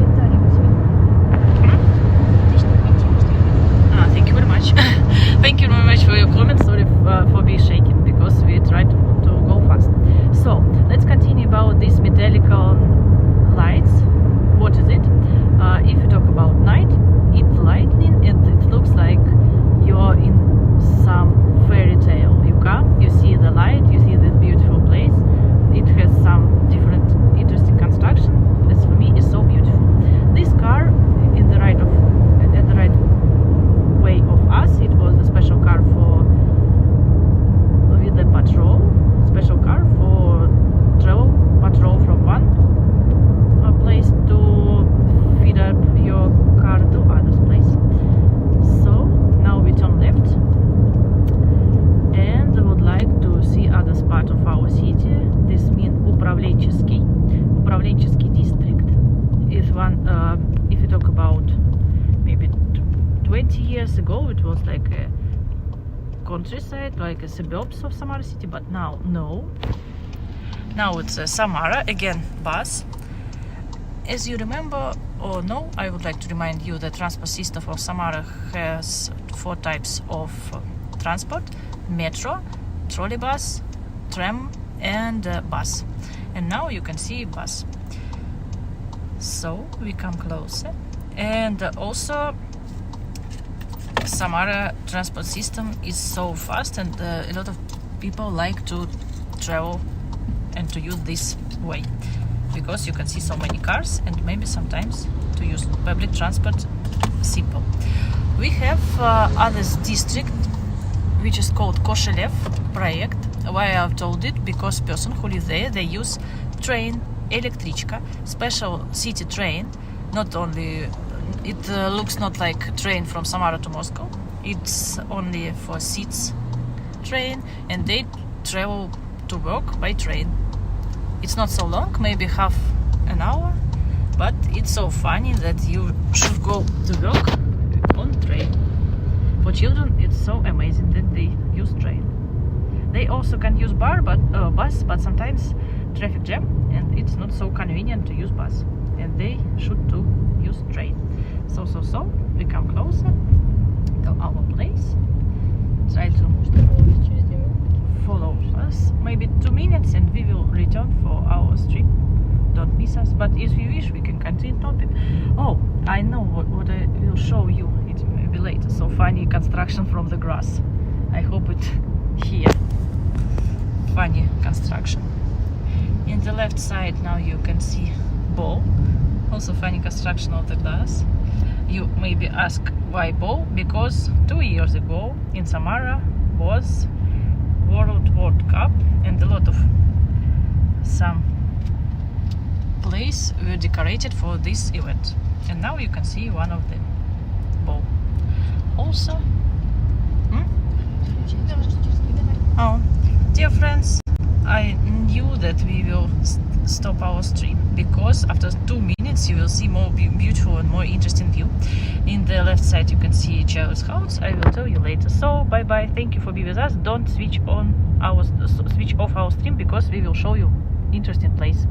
thank you very much. Thank you very much for your comments. Sorry for being shaking, because we try to go fast. So let's continue about these metallic lights. What is it? If you talk about night, it's lightning and it looks like you're in some fairy tale. You come, you see the light, you see this beautiful place. It has some different interesting construction. As for me, is so beautiful. This car in the right way of us, it was a special car with the patrol, special car for travel patrol from one place to feed up your car to other place. So now we turn left and would like to see other part of our city. This means Управленческий district is one. If you talk about maybe 20 years ago, it was like a countryside, like a suburbs of Samara city, but now no. Now it's Samara again bus. As you remember or no, I would like to remind you the transport system of Samara has 4 types of transport: metro, trolleybus, tram, and bus. And now you can see bus. So we come closer, and also Samara transport system is so fast, and a lot of people like to travel and to use this way, because you can see so many cars, and maybe sometimes to use public transport simple. We have other district which is called Koshelев project. Why I've told it? Because person who live there, they use train, электричка, special city train. Not only it looks not like a train from Samara to Moscow. It's only for seats train, and they travel to work by train. It's not so long, maybe half an hour, but it's so funny that you should go to work on train. For children, it's so amazing that they use train. They also can use bus, but sometimes traffic jam, and it's not so convenient to use bus, and they should to use train. So we come closer to our place. Try to follow us maybe 2 minutes, and we will return for our stream. Don't miss us, but if you wish we can continue topic. Oh, I know what I will show you, it may be later. So funny construction from the grass. I hope it here. Funny construction. In the left side now you can see bow, also funny construction of the glass. You maybe ask why bow? Because 2 years ago in Samara was World Cup, and a lot of some place were decorated for this event, and now you can see one of them bow. Also, oh, dear friends, I knew that we will stop our stream because after 2 minutes you will see more beautiful and more interesting view. In the left side you can see Charles house. I will tell you later. So bye bye. Thank you for being with us. Don't switch off our stream because we will show you interesting place.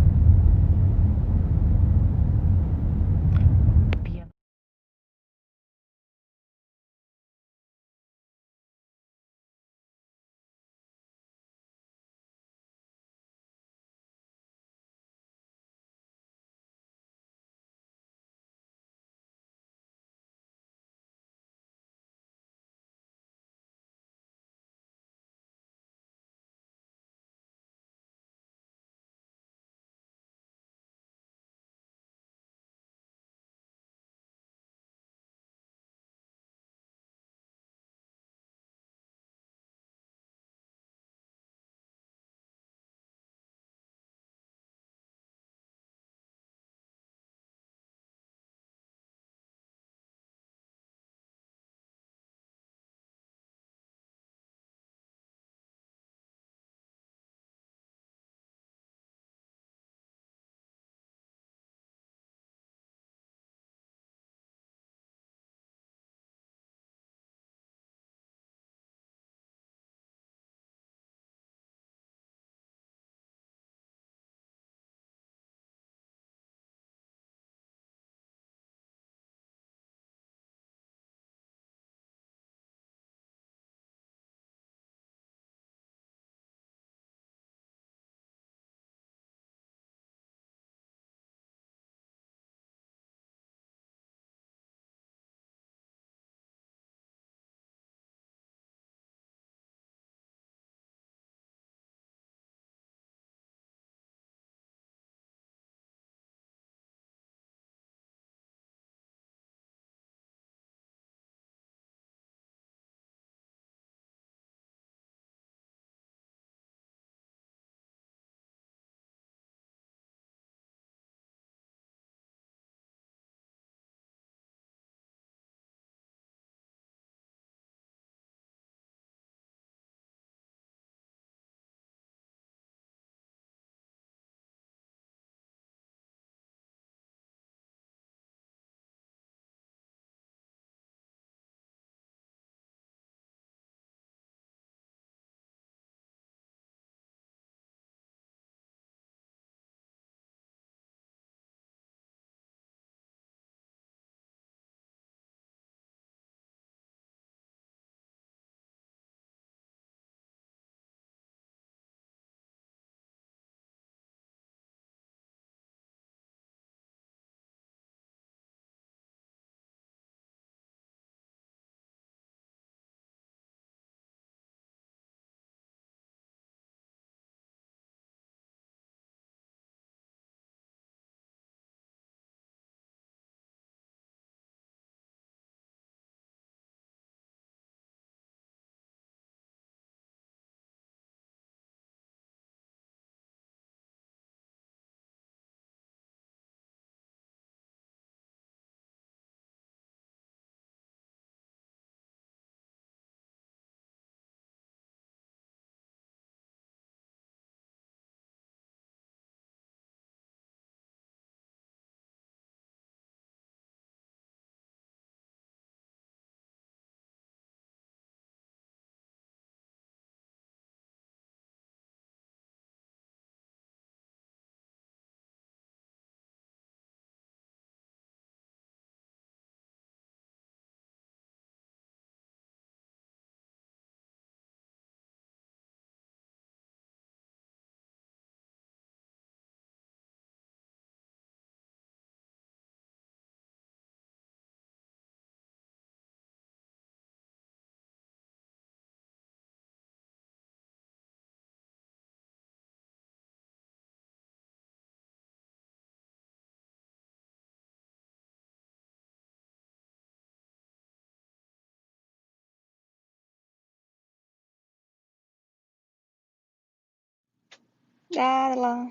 La la la.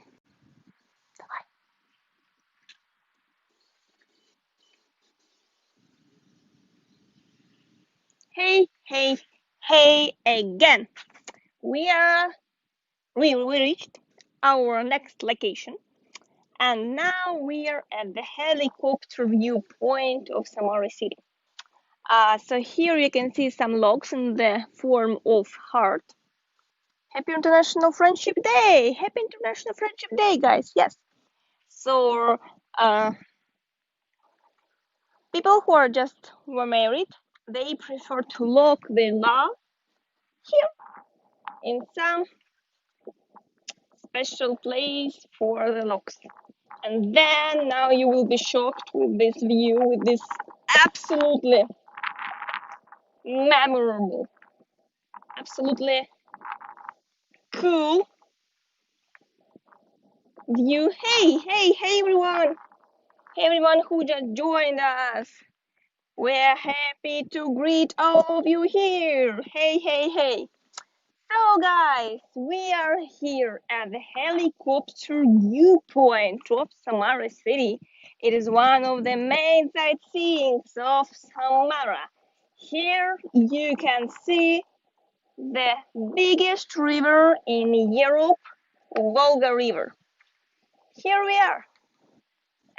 Hey, hey, hey again. We are we reached our next location, and now we are at the helicopter viewpoint of Samara City. So here you can see some logs in the form of heart. Happy International Friendship Day! Happy International Friendship Day, guys! Yes. So people who are just were married, they prefer to lock their love here in some special place for the locks. And then now you will be shocked with this view, with this absolutely memorable, absolutely cool view. Hey everyone! Hey everyone who just joined us. We're happy to greet all of you here. Hey. So guys, we are here at the helicopter viewpoint of Samara City. It is one of the main sightseeings of Samara. Here you can see the biggest river in Europe, Volga River. Here we are.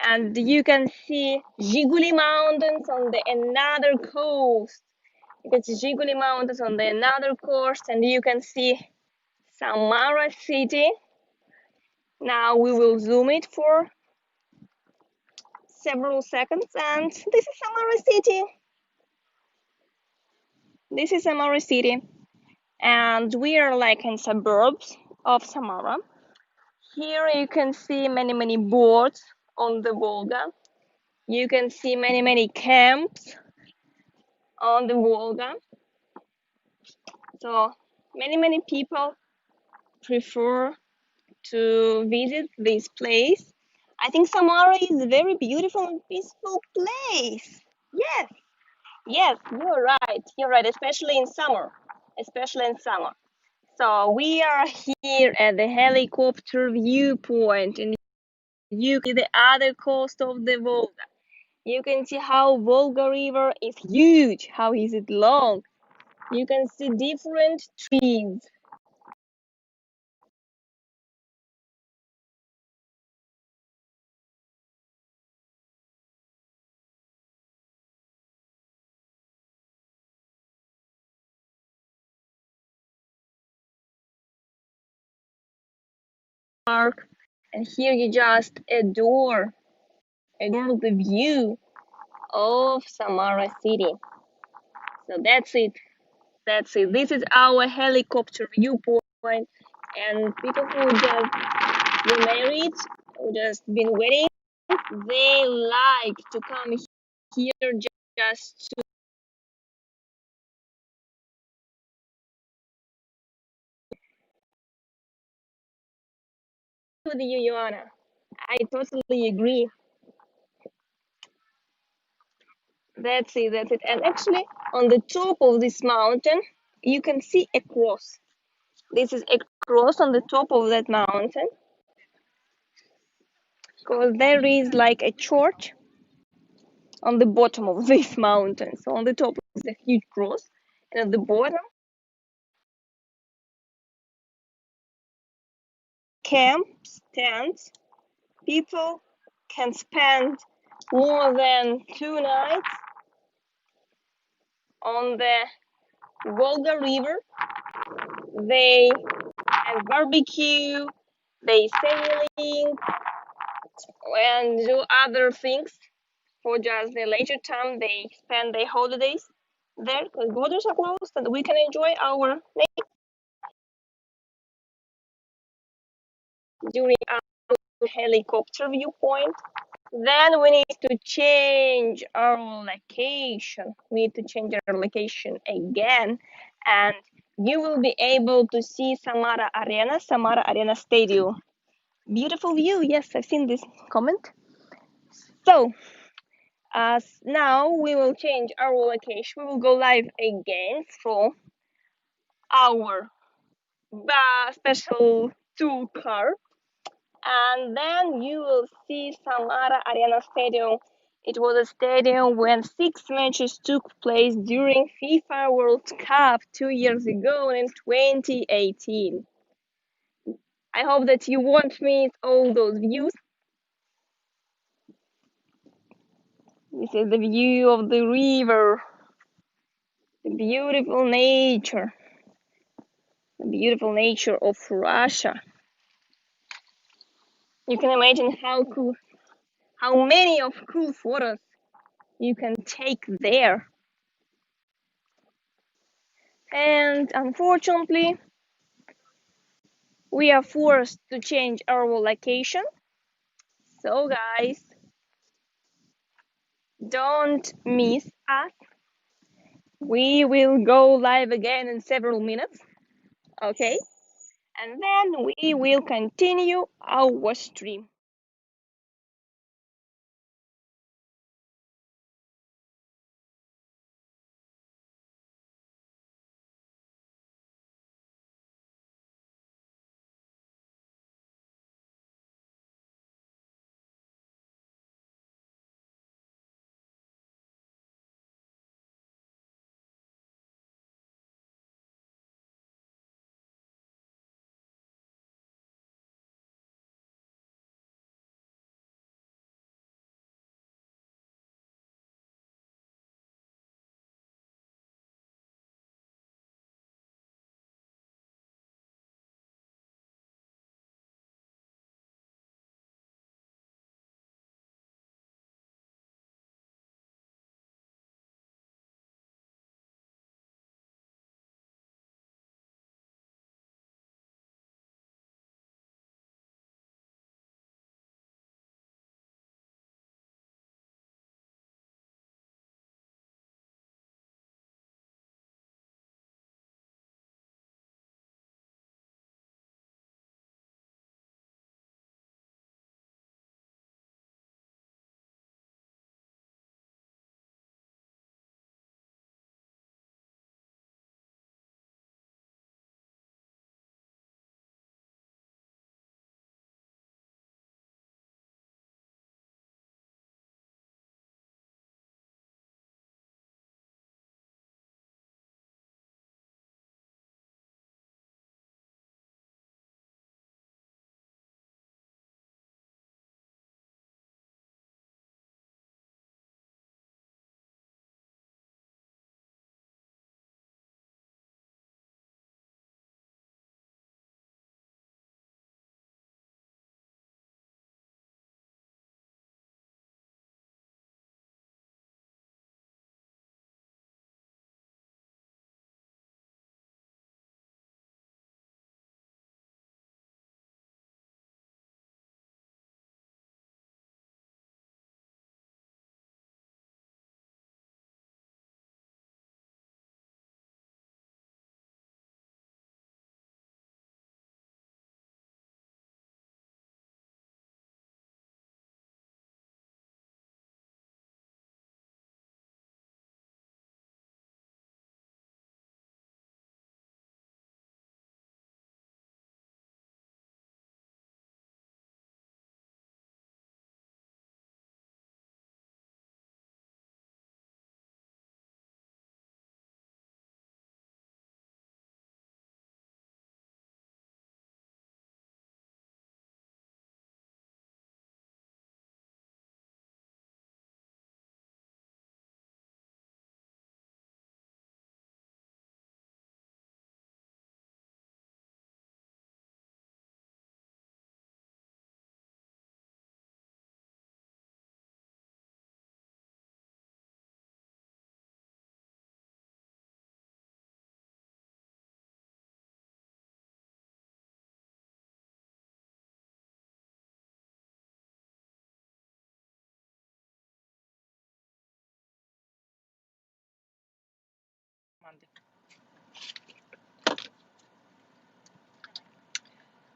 And you can see Zhiguli Mountains on the another coast. It's Zhiguli Mountains on the another coast, and you can see Samara City. Now we will zoom it for several seconds, and this is Samara City. This is Samara City, and we are like in suburbs of Samara. Here you can see many boats on the Volga. You can see many camps on the Volga. So many people prefer to visit this place. I think Samara is a very beautiful and peaceful place. Yes, you're right, especially in summer. So we are here at the helicopter viewpoint, and you can see the other coast of the Volga. You can see how Volga River is huge. How is it long? You can see different trees. Park, and here you just adore the view of Samara City. So that's it. This is our helicopter viewpoint, and people who just were married, who just been waiting, they like to come here just to with you, Joanna. I totally agree. That's it. And actually, on the top of this mountain, you can see a cross. This is a cross on the top of that mountain, because there is like a church on the bottom of this mountain. So on the top is a huge cross, and at the bottom, camps, tents. People can spend more than 2 nights on the Volga River. They have barbecue, they sailing, and do other things for just the leisure time. They spend their holidays there because borders are closed, and we can enjoy our during our helicopter viewpoint. Then we need to change our location. We need to change our location again, and you will be able to see Samara Arena Stadium. Beautiful view. Yes, I've seen this comment. So, now we will change our location. We will go live again from our special Sukar. And then you will see Samara Arena Stadium. It was a stadium when 6 matches took place during FIFA World Cup 2 years ago in 2018. I hope that you won't miss all those views. This is the view of the river, the beautiful nature of Russia. You can imagine how many of cool photos you can take there. And unfortunately, we are forced to change our location. So guys, don't miss us. We will go live again in several minutes. Okay? And then we will continue our stream.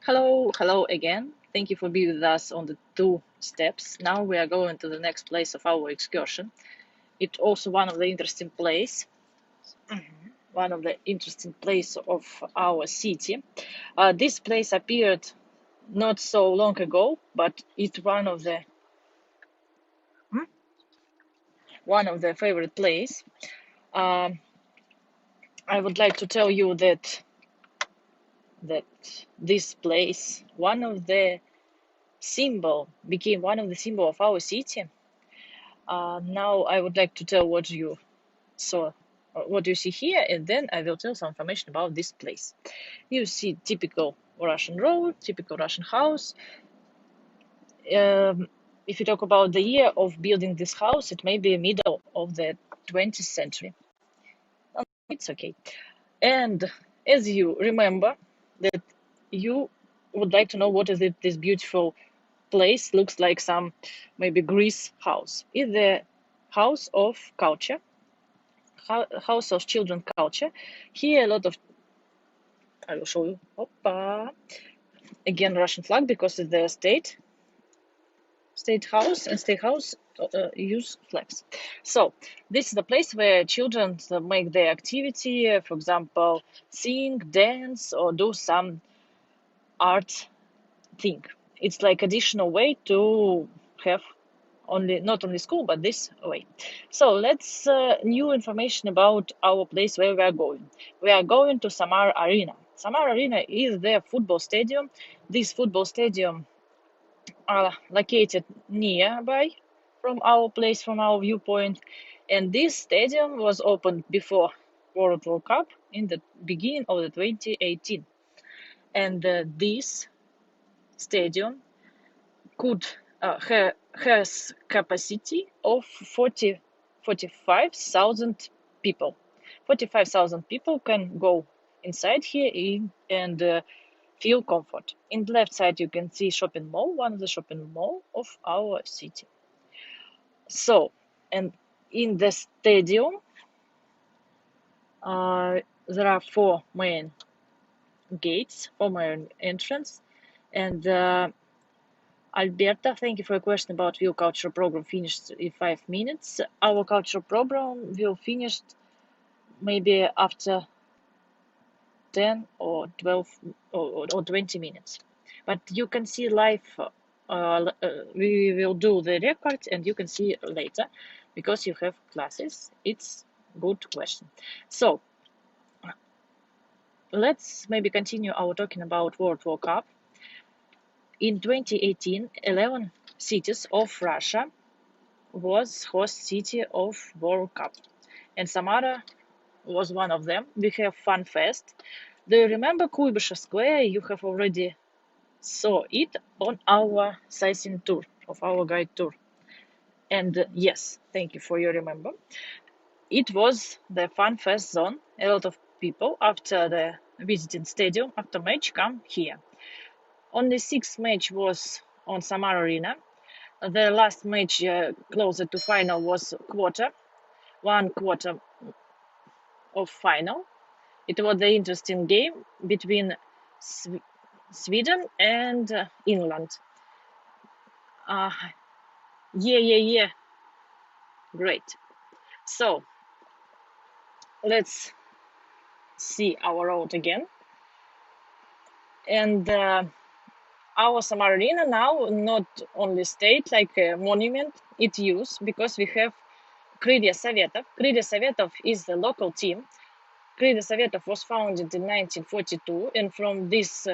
Hello again. Thank you for being with us on the 2 steps. Now we are going to the next place of our excursion. It's also one of the interesting place. one of the interesting place of our city. This place appeared not so long ago, but it's one of the favorite place. Um, I would like to tell you that this place became one of the symbol of our city. Now I would like to tell what you saw, what you see here, and then I will tell some information about this place. You see typical Russian road, typical Russian house. If you talk about the year of building this house, it may be middle of the 20th century. It's okay. And as you remember that you would like to know what is it, this beautiful place looks like, some maybe Greece house. It's the house of culture, house of children culture. Here a lot of, I will show you, again Russian flag because it's the state house, and state house use flags. So this is the place where children make their activity, for example, sing, dance, or do some art thing. It's like additional way to have not only school, but this way. So let's new information about our place where we are going. We are going to Samara Arena. Samara Arena is the football stadium. This football stadium are located nearby from our place, from our viewpoint. And this stadium was opened before World Cup in the beginning of the 2018. And this stadium has capacity of 45,000 people. 45,000 people can go inside here and feel comfort. In the left side, you can see shopping mall, one of the shopping mall of our city. So, and in the stadium, there are four main gates, four main entrance, and Alberta, thank you for your question about Will Cultural Program finished in 5 minutes. Our cultural program will finish maybe after 10 or 12 or 20 minutes. But you can see live, we will do the record and you can see later because you have classes. It's good question. So let's maybe continue our talking about World Cup. In 2018, 11 cities of Russia was host city of World Cup, and Samara was one of them. We have Fun Fest. Do you remember Kuybyshev Square? You have already saw it on our sightseeing tour, of our guide tour. And yes, thank you for your remember. It was the Fun Fest zone. A lot of people after the visiting stadium, after match, come here. Only 6 match was on Samara Arena. The last match closer to final was one quarter of final. It was the interesting game between Sweden and England. Yeah. Great. So let's see our road again. And our Samara Arena now not only state like a monument, it used because we have Krylia Sovetov. Krylia Sovetov is the local team. Krylia Sovetov was founded in 1942, and from this,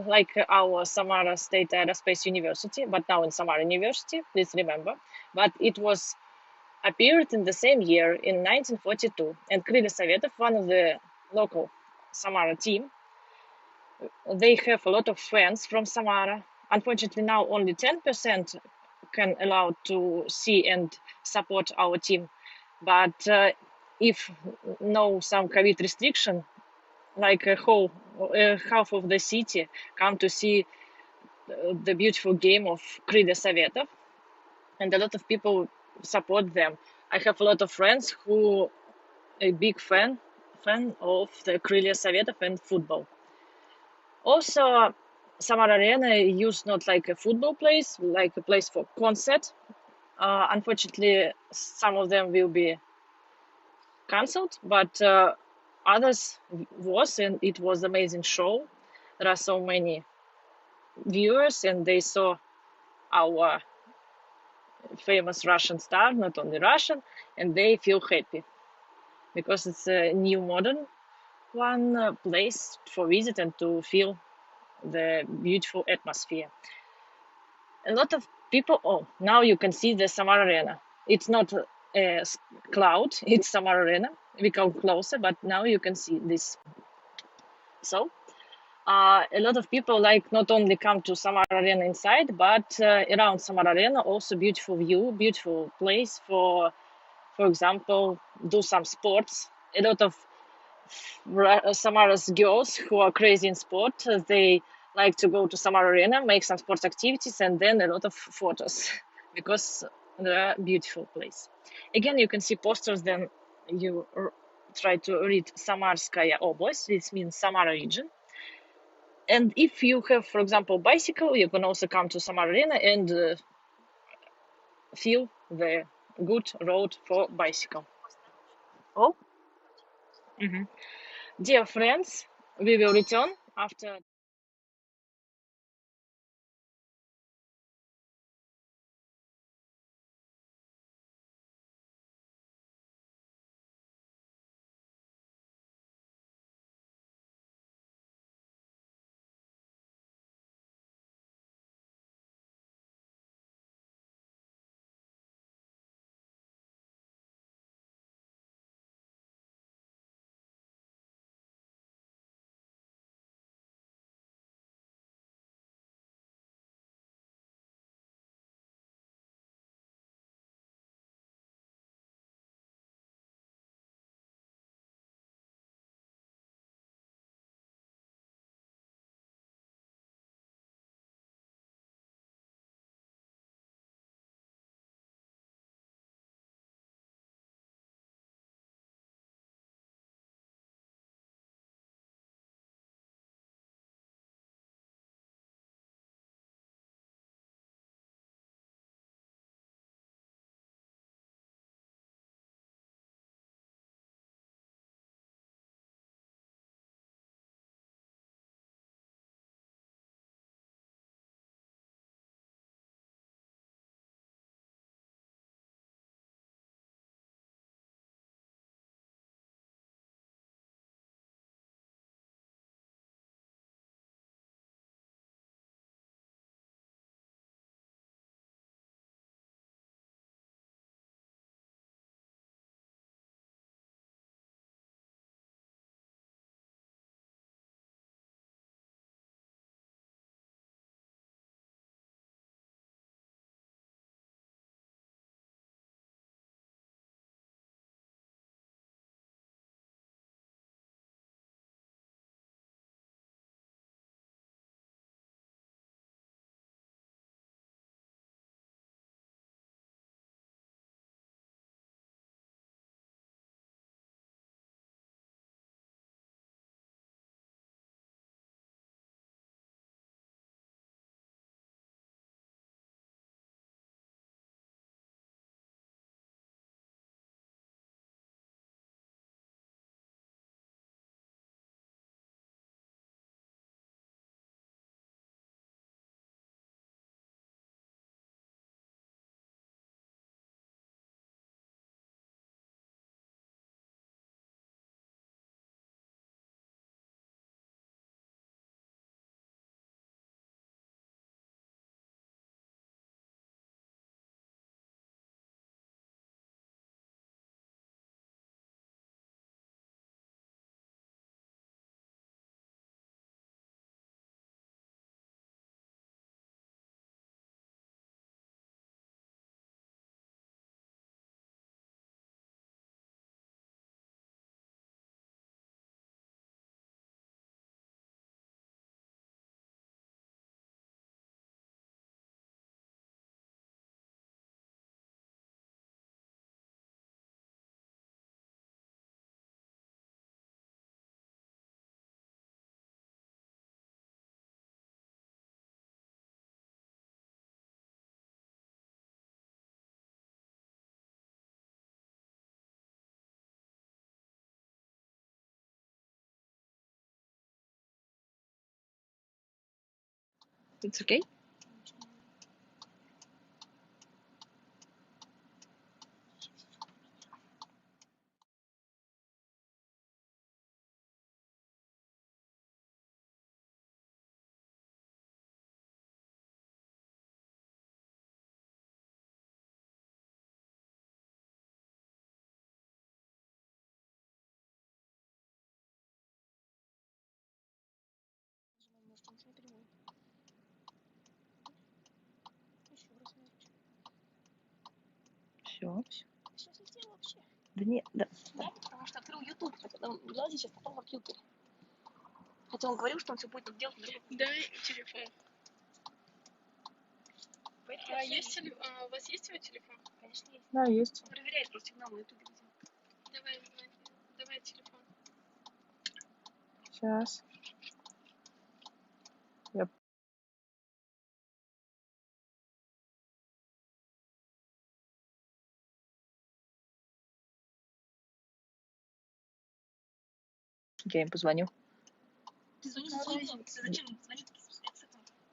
like our Samara State Aerospace University, but now in Samara University, please remember, but it was appeared in the same year in 1942, and Krylia Sovetov, one of the local Samara team, they have a lot of fans from Samara. Unfortunately, now only 10% can allow to see and support our team. But if no some COVID restriction, like half of the city come to see the beautiful game of Krylia Sovetov, and a lot of people support them. I have a lot of friends who a big fan of the Krylia Sovetov and football. Also, Samara Arena used not like a football place, like a place for concert. Unfortunately, some of them will be cancelled, but others was, and it was amazing show. There are so many viewers, and they saw our famous Russian star, not only Russian, and they feel happy because it's a new modern one place for visit and to feel the beautiful atmosphere. A lot of people. Oh, now you can see the Samara Arena. It's not a cloud; it's Samara Arena. We come closer, but now you can see this. So a lot of people like not only come to Samara Arena inside, but around Samara Arena also beautiful view, beautiful place for example, do some sports. A lot of Samara's girls who are crazy in sport, they like to go to Samara Arena, make some sports activities, and then a lot of photos because they're a beautiful place. Again, you can see posters. Then you try to read Samarskaya Oblast. This means Samara region. And if you have, for example, bicycle, you can also come to Samara Arena and feel the good road for bicycle. Oh, dear friends, we will return after It's okay? Все.
Сейчас я сделаю вообще.
Да нет, да.
Да, потому что открыл YouTube, потом глядя сейчас потом в компьютере. Хотя он говорил, что он все будет делать на другом.
Дай телефон. У вас есть его телефон?
Конечно, есть.
Да, есть.
Он проверяет просто сигнал на YouTube.
Давай телефон.
Сейчас. Я им позвоню.
Ты звонишь за своего. Ты зачем звонить?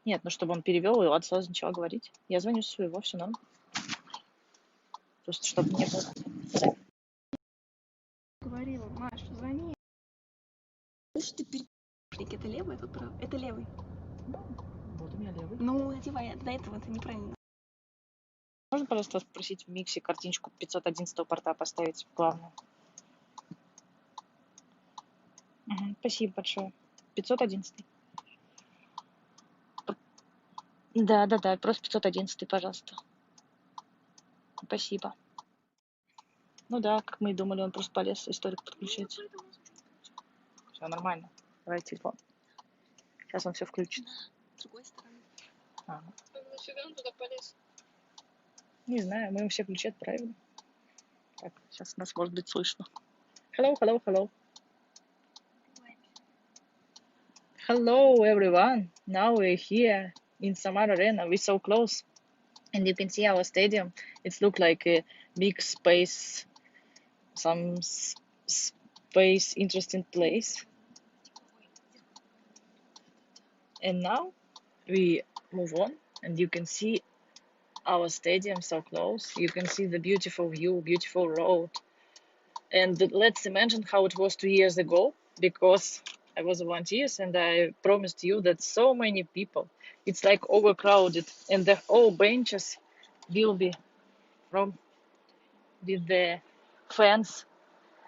Нет, ну чтобы он перевел, и Влад сразу начала говорить. Я звоню с своего, все норм. Просто чтобы не было.
Говорила, Маш, звони. Слышь, ты это левый, это правый. Это левый.
Вот у меня левый.
Ну, одевай, до этого это неправильно.
Можно, пожалуйста, попросить в миксе картиночку 511 порта поставить главную? Угу, спасибо большое. 511. Да, просто 511, пожалуйста. Спасибо. Ну да, как мы и думали, он просто полез историк подключать. Все нормально. Давай телефон. Сейчас он все включит.
С другой стороны.
Нафига он туда полез?
Не знаю, мы им все ключи отправили. Так, сейчас нас может быть слышно. Hello. Hello, everyone. Now we're here in Samara Arena. We're so close. And you can see our stadium. It looks like a big space, some space interesting place. And now we move on, and you can see our stadium so close. You can see the beautiful view, beautiful road. And let's imagine how it was 2 years ago, because I was a volunteer and I promised you that so many people, it's like overcrowded, and the whole benches will be from with the fans.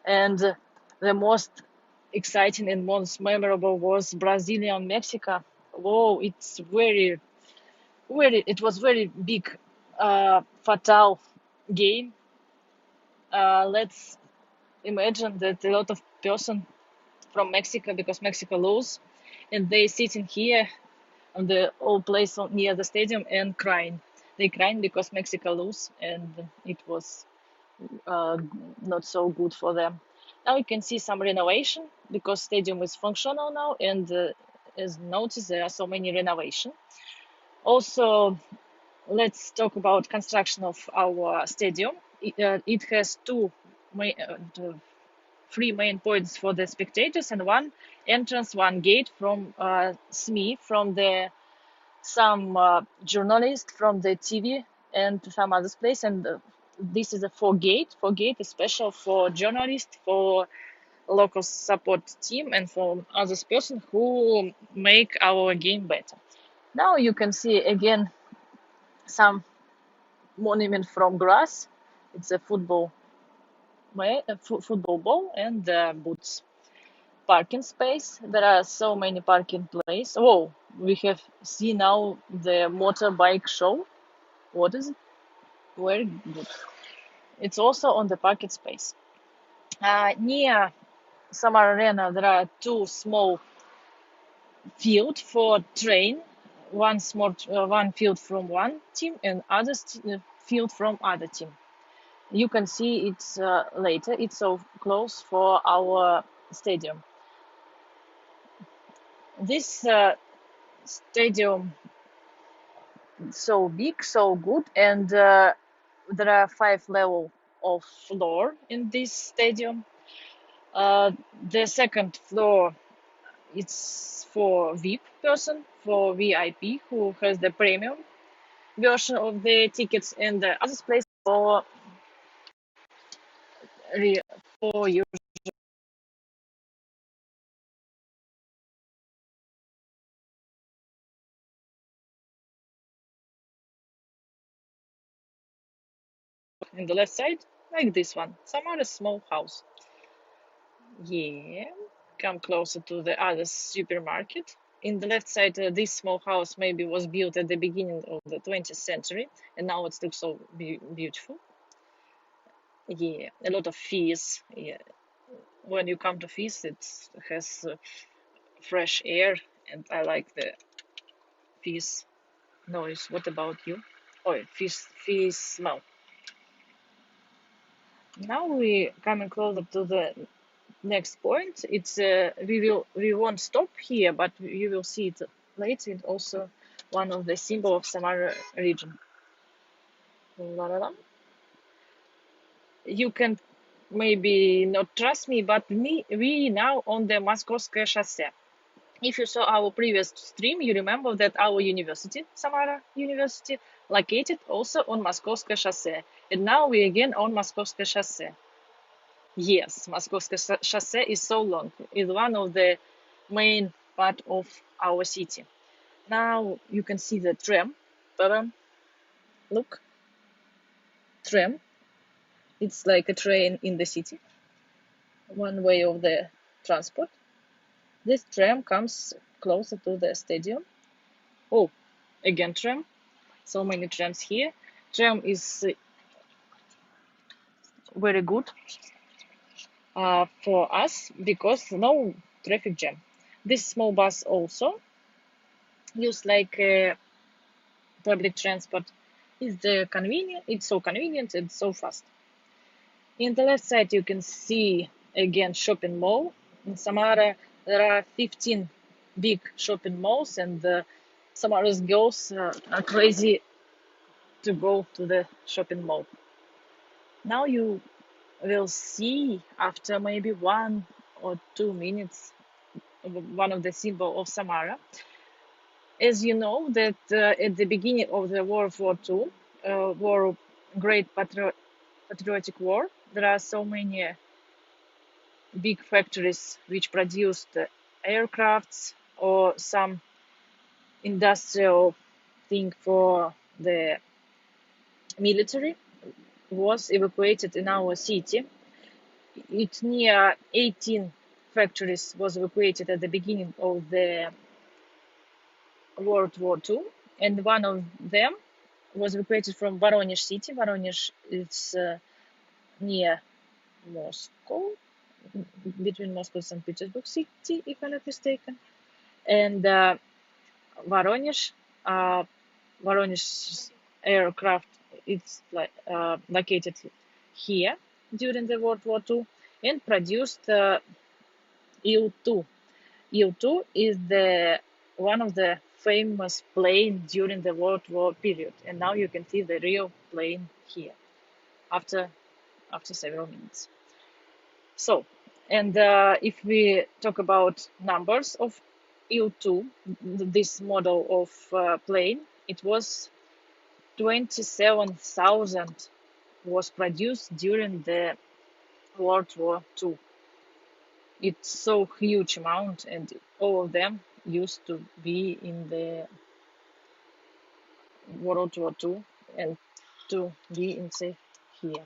And the most exciting and most memorable was Brazilian Mexico. Whoa, it's it was very big, fatal game. Let's imagine that a lot of person from Mexico, because Mexico lose, and they sitting here on the old place near the stadium and crying. They crying because Mexico lose, and it was not so good for them. Now you can see some renovation because stadium is functional now, and as noticed, there are so many renovation. Also, let's talk about construction of our stadium. It has three main points for the spectators and one entrance, one gate from SME, from the some journalists from the TV and some other place. And this is a four gate is special for journalists, for local support team, and for other person who make our game better. Now you can see again some monument from grass. It's a football ball and boots. Parking space. There are so many parking places. Oh, we have seen now the motorbike show. What is it? Very good. It's also on the parking space. Near Samara Arena, there are two small field for train. One field from one team and other field from other team. You can see it later. It's so close for our stadium. This stadium so big, so good, and there are 5 levels of floor in this stadium. The second floor it's for VIP person, for VIP who has the premium version of the tickets, and the other place for re- for you. In the left side, like this one, some other small house. Yeah, come closer to the other supermarket. In the left side, this small house maybe was built at the beginning of the 20th century, and now it looks so beautiful. Yeah, a lot of fees. Yeah, when you come to Fis, it has fresh air, and I like the Fis noise. What about you? Oh, Fis smell. Now we coming closer to the next point. It's we won't stop here, but you will see it later. It's also one of the symbol of Samara region. La, la, la. You can maybe not trust me, but we now on the Moskovskое шоссе. If you saw our previous stream, you remember that our university, Samara University, located also on Moskovskое шоссе. And now we again on Moskovskое шоссе. Yes, Moskovskое шоссе is so long. It's one of the main part of our city. Now you can see the tram. Ta-da. Look, tram. It's like a train in the city. One way of the transport. This tram comes closer to the stadium. Oh, again tram. So many trams here. Tram is very good for us because no traffic jam. This small bus also used like public transport. It's so convenient and so fast. In the left side, you can see again shopping mall. In Samara, there are 15 big shopping malls, and Samara's girls are crazy to go to the shopping mall. Now you will see after maybe 1 or 2 minutes one of the symbol of Samara. As you know that at the beginning of the World War II, Great Patriotic War, there are so many big factories which produced aircrafts or some industrial thing for the military was evacuated in our city. It's near 18 factories was evacuated at the beginning of the World War II, and one of them was evacuated from Voronezh city. Voronezh is near Moscow, between Moscow and St. Petersburg city, if I'm not mistaken. And Voronezh, Voronezh aircraft, it's like located here during the World War II and produced Il-2. Il-2 is the one of the famous plane during the World War period, and now you can see the real plane here after several minutes. So, and if we talk about numbers of Il-2, this model of plane, it was 27,000 was produced during the World War II. It's so huge amount, and all of them used to be in the World War II and to be in say here.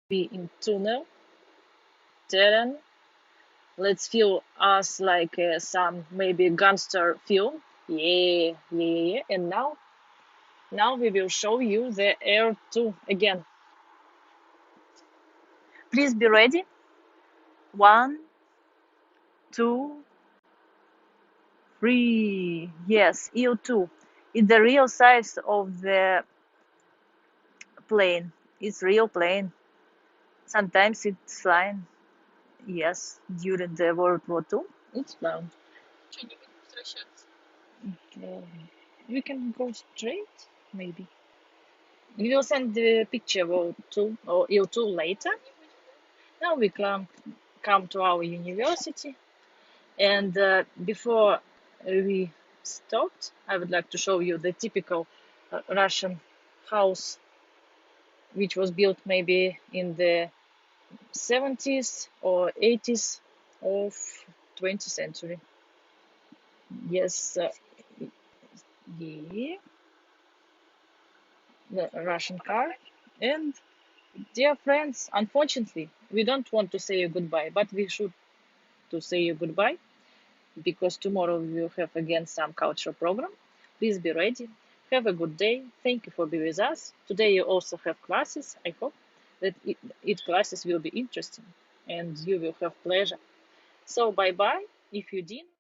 Be in tunnel, terrain. Let's feel us like some maybe gangster film. Yeah, yeah, yeah. And now we will show you the Air 2 again. Please be ready. 1, 2, 3. Yes, Il-2. It's the real size of the plane. It's real plane. Sometimes it's flying. Yes, during the World War II, it's flying.
Что, не будем возвращаться?
We can go straight, maybe. We will send the picture or you two later. Now we come to our university, and before we stopped, I would like to show you the typical Russian house, which was built maybe in the 70s or 80s of 20th century. Yes, yeah, the Russian car. And dear friends, unfortunately, we don't want to say you goodbye, but we should to say you goodbye because tomorrow we will have again some cultural program. Please be ready. Have a good day. Thank you for being with us. Today you also have classes. I hope that it classes will be interesting and you will have pleasure. So bye bye. If you didn't.